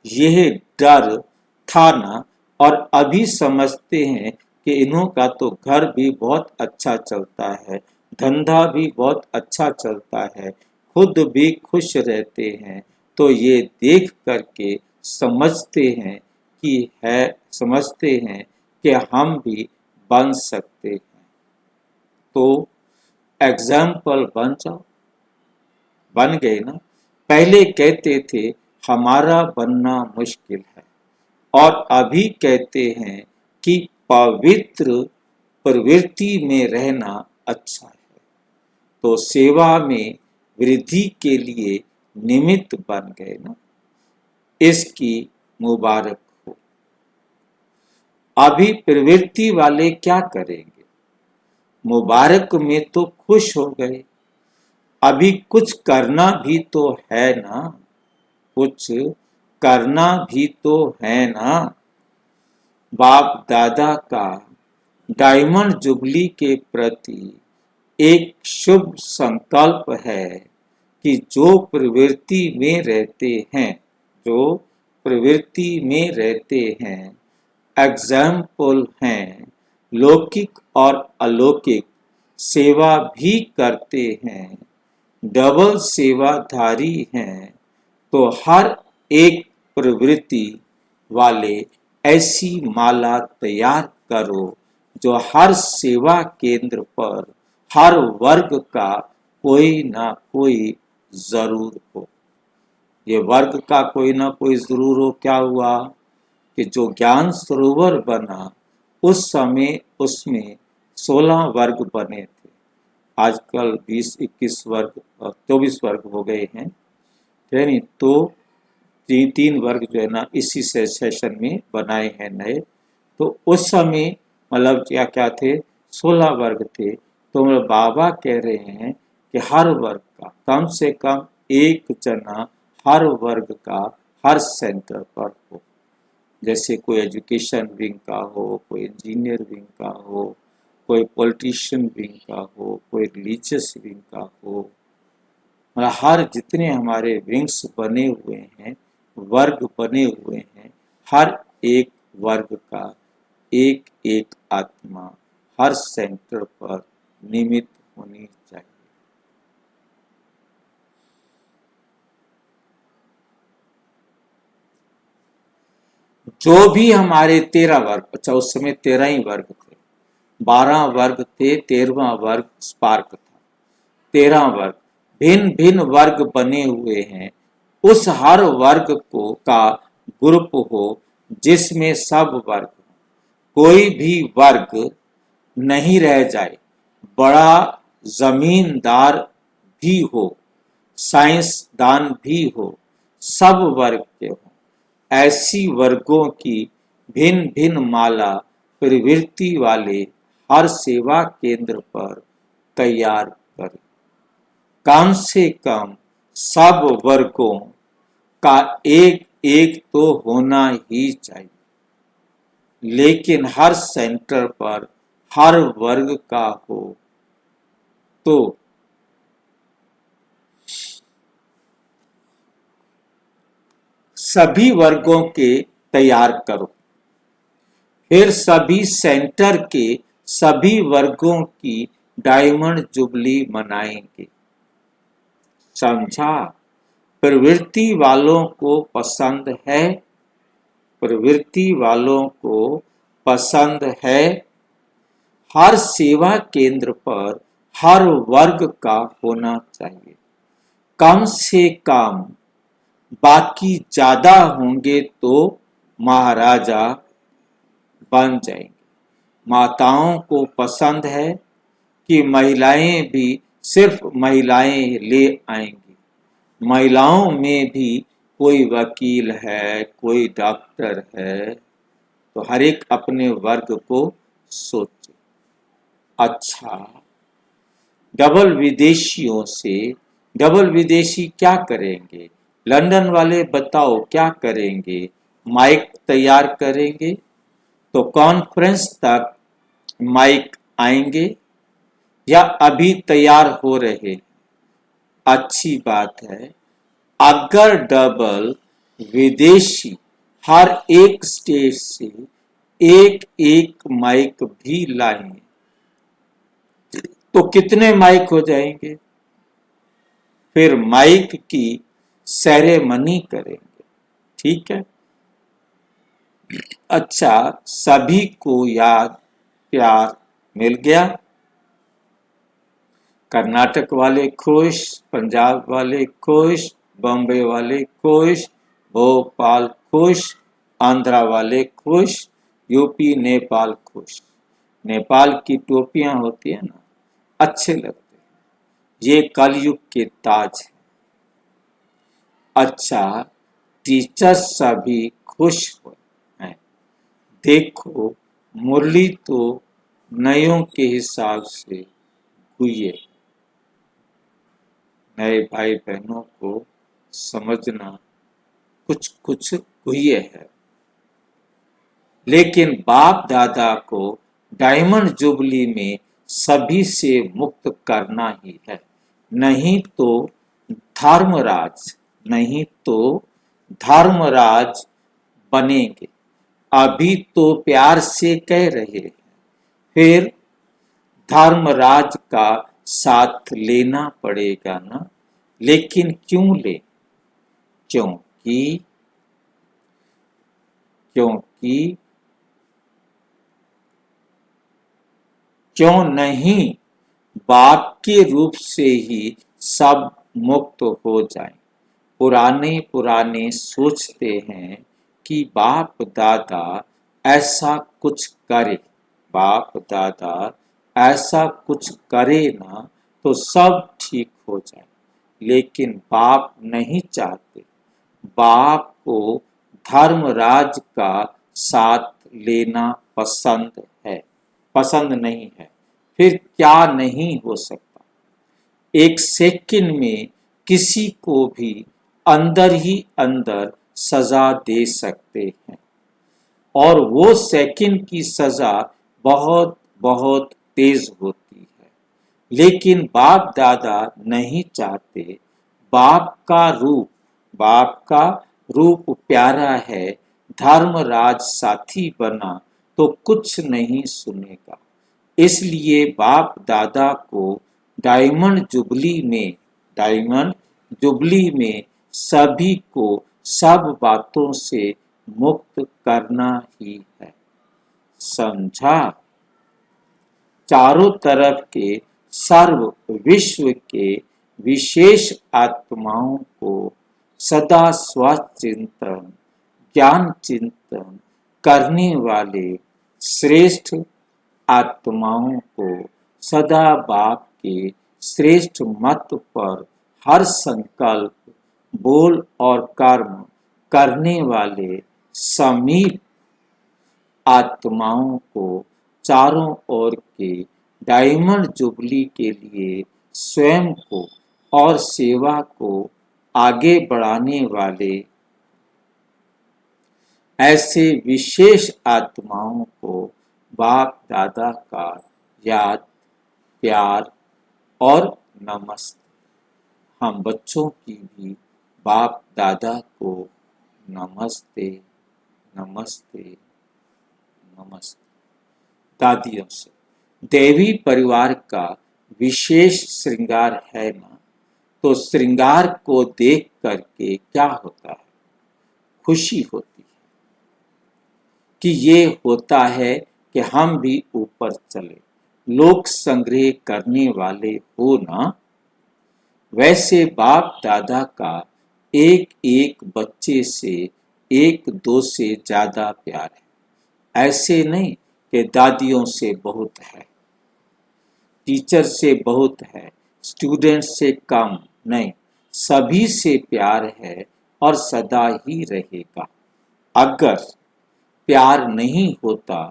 यह डर था ना। और अभी समझते हैं कि इन्हों का तो घर भी बहुत अच्छा चलता है, धंधा भी बहुत अच्छा चलता है, खुद भी खुश रहते हैं। तो ये देख करके समझते हैं कि हम भी बन सकते हैं। तो एग्जाम्पल बन जाओ, बन गए ना। पहले कहते थे हमारा बनना मुश्किल है, और अभी कहते हैं कि पवित्र प्रवृत्ति में रहना अच्छा है। तो सेवा में वृद्धि के लिए निमित्त बन गए ना, इसकी मुबारक हो। अभी प्रवृत्ति वाले क्या करेंगे, मुबारक में तो खुश हो गए, अभी कुछ करना भी तो है ना, कुछ करना भी तो है ना। बाप दादा का डायमंड जुबली के प्रति एक शुभ संकल्प है कि जो प्रवृत्ति में रहते हैं, जो प्रवृत्ति में रहते हैं, एग्जाम्पल हैं, लौकिक और अलौकिक सेवा भी करते हैं, डबल सेवाधारी हैं, तो हर एक प्रवृत्ति वाले ऐसी माला तैयार करो जो हर सेवा केंद्र पर हर वर्ग का कोई ना कोई जरूर हो। ये वर्ग का कोई ना कोई जरूर हो, क्या हुआ कि जो ज्ञान सरोवर बना उस समय उसमें 16 वर्ग बने थे। आजकल 20-21 वर्ग 24 वर्ग हो गए हैं, यानी तो 3 वर्ग जो है ना इसी सेशन में बनाए हैं नए। तो उस समय मतलब क्या क्या थे, 16 वर्ग थे। तो मेरे बाबा कह रहे हैं कि हर वर्ग का कम से कम एक जना हर वर्ग का हर सेंटर पर हो। जैसे कोई एजुकेशन विंग का हो, कोई इंजीनियर विंग का हो, कोई पॉलिटिशियन विंग का हो, कोई रिलीजियस विंग का हो। मतलब हर जितने हमारे विंग्स बने हुए हैं, वर्ग बने हुए हैं, हर एक वर्ग का एक एक आत्मा हर सेंटर पर निमित होनी चाहिए। जो भी हमारे 13 वर्ग, अच्छा उस समय 13 ही वर्ग थे, 12 वर्ग थे, 13वां वर्ग स्पार्क था, 13 वर्ग भिन्न भिन्न वर्ग बने हुए हैं। उस हर वर्ग को का ग्रुप हो जिसमें सब वर्ग, कोई भी वर्ग नहीं रह जाए, बड़ा जमींदार भी हो, साइंसदान भी हो, सब वर्ग के हो। ऐसी वर्गों की भिन्न भिन्न माला प्रवृत्ति वाले हर सेवा केंद्र पर तैयार करें। कम से कम सब वर्गों का एक एक तो होना ही चाहिए, लेकिन हर सेंटर पर हर वर्ग का हो तो सभी वर्गों के तैयार करो। फिर सभी सेंटर के सभी वर्गों की डायमंड जुबली मनाएंगे। समझा? प्रवृत्ति वालों को पसंद है, प्रवृत्ति वालों को पसंद है हर सेवा केंद्र पर हर वर्ग का होना चाहिए। कम से कम, बाकी ज्यादा होंगे तो महाराजा बन जाएंगे। माताओं को पसंद है कि महिलाएं भी सिर्फ महिलाएं ले आएंगी। महिलाओं में भी कोई वकील है, कोई डॉक्टर है, तो हर एक अपने वर्ग को सोचे। अच्छा, डबल विदेशी क्या करेंगे? लंदन वाले बताओ क्या करेंगे? माइक तैयार करेंगे, तो कॉन्फ्रेंस तक माइक आएंगे या अभी तैयार हो रहे? अच्छी बात है। अगर डबल विदेशी हर एक स्टेट से एक एक माइक भी लाएं तो कितने माइक हो जाएंगे? फिर माइक की सेरेमनी करेंगे। ठीक है। अच्छा, सभी को याद प्यार मिल गया। कर्नाटक वाले खुश, पंजाब वाले खुश, बॉम्बे वाले खुश, भोपाल खुश, आंध्रा वाले खुश, यूपी नेपाल खुश। नेपाल की टोपियां होती है ना, अच्छे लगते हैं। ये कलयुग के ताज है। अच्छा, टीचर्स सभी खुश हैं। देखो, मुरली तो नयों के हिसाब से हुई है। नए भाई बहनों को समझना कुछ कुछ हुई है, लेकिन बाप दादा को डायमंड जुबली में सभी से मुक्त करना ही है, नहीं तो धर्मराज, नहीं तो धर्मराज बनेंगे। अभी तो प्यार से कह रहे हैं, फिर धर्मराज का साथ लेना पड़ेगा ना। लेकिन क्यों ले? क्योंकि क्योंकि क्यों नहीं, बाप के रूप से ही सब मुक्त हो जाएं। पुराने सोचते हैं कि बाप दादा ऐसा कुछ करे, बाप दादा ऐसा कुछ करे ना तो सब ठीक हो जाए। लेकिन बाप नहीं चाहते। बाप को धर्मराज का साथ लेना पसंद नहीं है। फिर क्या नहीं हो सकता? एक सेकंड में किसी को भी अंदर ही अंदर सजा दे सकते हैं, और वो सेकंड की सजा बहुत बहुत तेज होती है। लेकिन बाप दादा नहीं चाहते। बाप का रूप प्यारा है। धर्मराज साथी बना तो कुछ नहीं सुनेगा। इसलिए बाप दादा को डायमंड जुबली में सभी को सब बातों से मुक्त करना ही है। समझा? चारों तरफ के सर्व विश्व के विशेष आत्माओं को सदा स्वचिंतन ज्ञान चिंतन करने वाले श्रेष्ठ आत्माओं को सदा बाप के श्रेष्ठ मत पर हर संकल्प, बोल और कर्म करने वाले समीप आत्माओं को चारों ओर के डायमंड जुबली के लिए स्वयं को और सेवा को आगे बढ़ाने वाले ऐसे विशेष आत्माओं को बाप दादा का याद, प्यार और नमस्ते। हम बच्चों की भी बाप दादा को नमस्ते नमस्ते नमस्ते। दादियों से देवी परिवार का विशेष श्रृंगार है ना, तो श्रृंगार को देख करके क्या होता है? खुशी होती है कि ये होता है कि हम भी ऊपर चले, लोक संग्रह करने वाले हो ना। वैसे बाप दादा का एक एक बच्चे से एक दो से ज्यादा प्यार है। ऐसे नहीं कि दादियों से बहुत है, टीचर से बहुत है, स्टूडेंट से कम नहीं, सभी से प्यार है और सदा ही रहेगा। अगर प्यार नहीं होता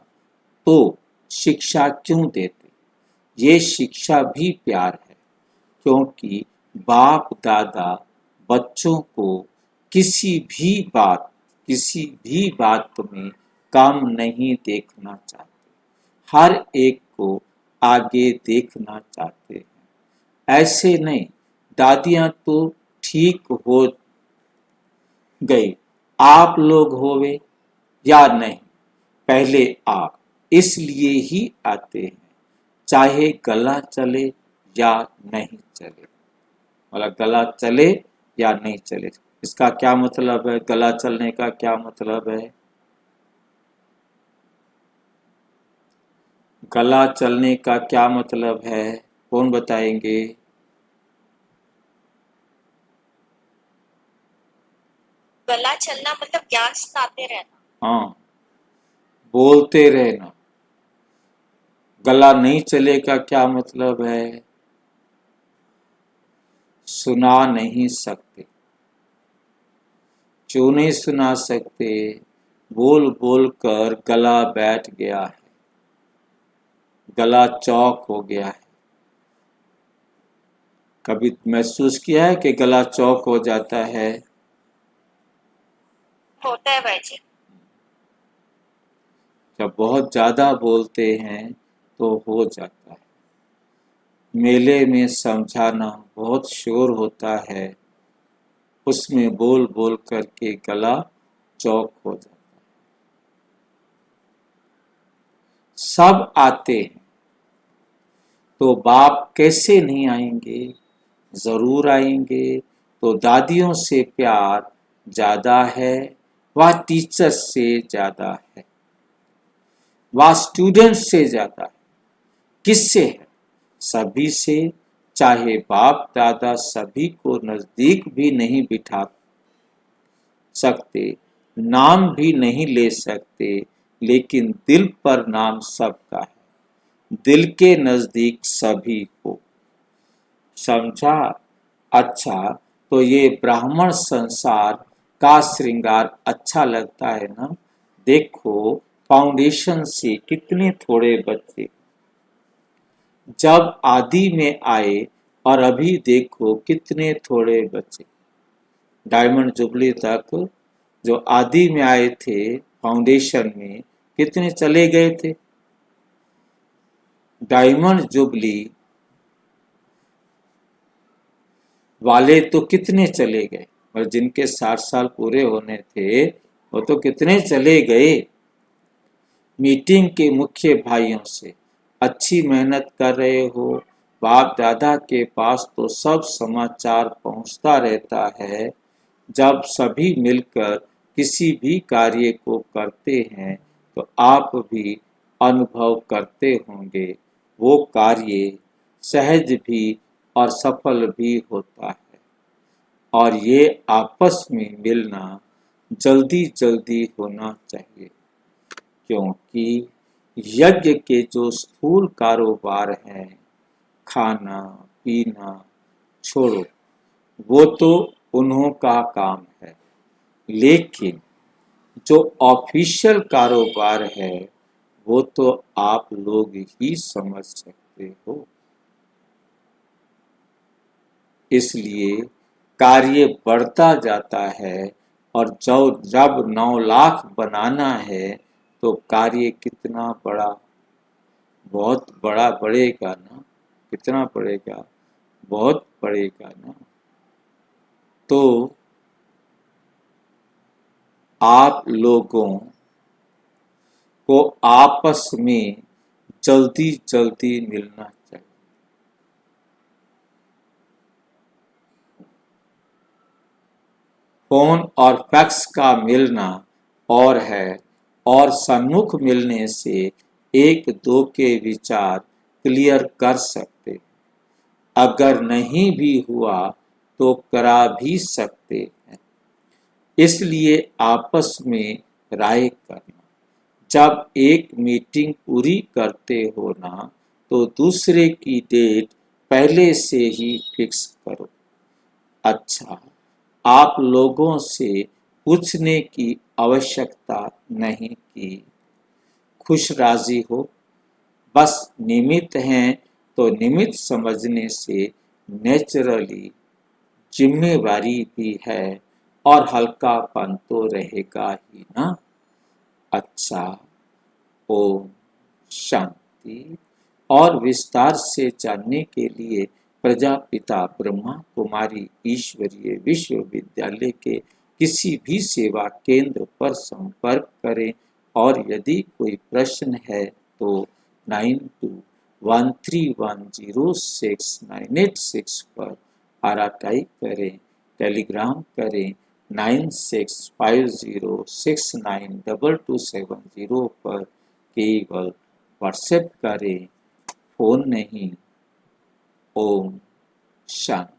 तो शिक्षा क्यों देते? ये शिक्षा भी प्यार है, क्योंकि बाप दादा बच्चों को किसी भी बात में कम नहीं देखना चाहते, हर एक को आगे देखना चाहते हैं। ऐसे नहीं, दादियां तो ठीक हो गई, आप लोग होवे या नहीं, पहले आप इसलिए ही आते हैं, चाहे गला चले या नहीं चले। मतलब गला चले या नहीं चले, इसका क्या मतलब है? गला चलने का क्या मतलब है? गला चलने का क्या मतलब है? कौन बताएंगे? गला चलना मतलब ज्ञान सुनाते रहना। हाँ, बोलते रहना। गला नहीं चलेगा क्या मतलब है? सुना नहीं सकते। क्यों नहीं सुना सकते? बोल बोल कर गला बैठ गया है, गला चौक हो गया है। कभी महसूस किया है कि गला चौक हो जाता है? होता है भाई जी। जब बहुत ज्यादा बोलते हैं तो हो जाता है। मेले में समझाना बहुत शोर होता है उसमें बोल बोल करके गला चौक हो जाता है। सब आते हैं तो बाप कैसे नहीं आएंगे, जरूर आएंगे। तो दादियों से प्यार ज्यादा है, वह टीचर से ज्यादा है, वह स्टूडेंट से ज्यादा है। किससे है? सभी से। चाहे बाप दादा सभी को नजदीक भी नहीं बिठा सकते, नाम भी नहीं ले सकते, लेकिन दिल पर नाम सबका है, दिल के नजदीक सभी को। समझा? अच्छा, तो ये ब्राह्मण संसार का श्रृंगार अच्छा लगता है ना? देखो, फाउंडेशन से कितने थोड़े बच्चे जब आदि में आए और अभी देखो कितने थोड़े बच्चे। डायमंड जुबली तक जो आदि में आए थे फाउंडेशन में, कितने चले गए थे? डायमंड जुबली वाले तो कितने चले गए, और जिनके 60 साल पूरे होने थे वो तो कितने चले गए। मीटिंग के मुख्य भाइयों से अच्छी मेहनत कर रहे हो, बाप दादा के पास तो सब समाचार पहुंचता रहता है। जब सभी मिलकर किसी भी कार्य को करते हैं तो आप भी अनुभव करते होंगे, वो कार्य सहज भी और सफल भी होता है। और ये आपस में मिलना जल्दी जल्दी होना चाहिए, क्योंकि यज्ञ के जो स्थूल कारोबार हैं, खाना पीना छोड़ो, वो तो उन्हों का काम है, लेकिन जो ऑफिशियल कारोबार है वो तो आप लोग ही समझ सकते हो। इसलिए कार्य बढ़ता जाता है, और जब 9 लाख बनाना है तो कार्य कितना बड़ा, बहुत बड़ा बढ़ेगा ना। कितना बढ़ेगा? बहुत बढ़ेगा ना। तो आप लोगों को आपस में जल्दी जल्दी मिलना चाहिए। फोन और फैक्स का मिलना और है, और सन्मुख मिलने से एक दो के विचार क्लियर कर सकते, अगर नहीं भी हुआ तो करा भी सकते हैं। इसलिए आपस में राय करना। जब एक मीटिंग पूरी करते हो ना, तो दूसरे की डेट पहले से ही फिक्स करो। अच्छा, आप लोगों से पूछने की आवश्यकता नहीं की खुश राजी हो, बस निमित्त हैं तो निमित्त समझने से नेचुरली जिम्मेवारी भी है और हल्कापन तो रहेगा ही ना। अच्छा, ओम शांति। और विस्तार से जानने के लिए प्रजापिता ब्रह्मा कुमारी ईश्वरीय विश्वविद्यालय के किसी भी सेवा केंद्र पर संपर्क करें, और यदि कोई प्रश्न है तो 9213106986 पर आरटीआई करें, टेलीग्राम करें 9650692270 पर, केवल व्हाट्सएप करें, फोन नहीं। ओम शांति।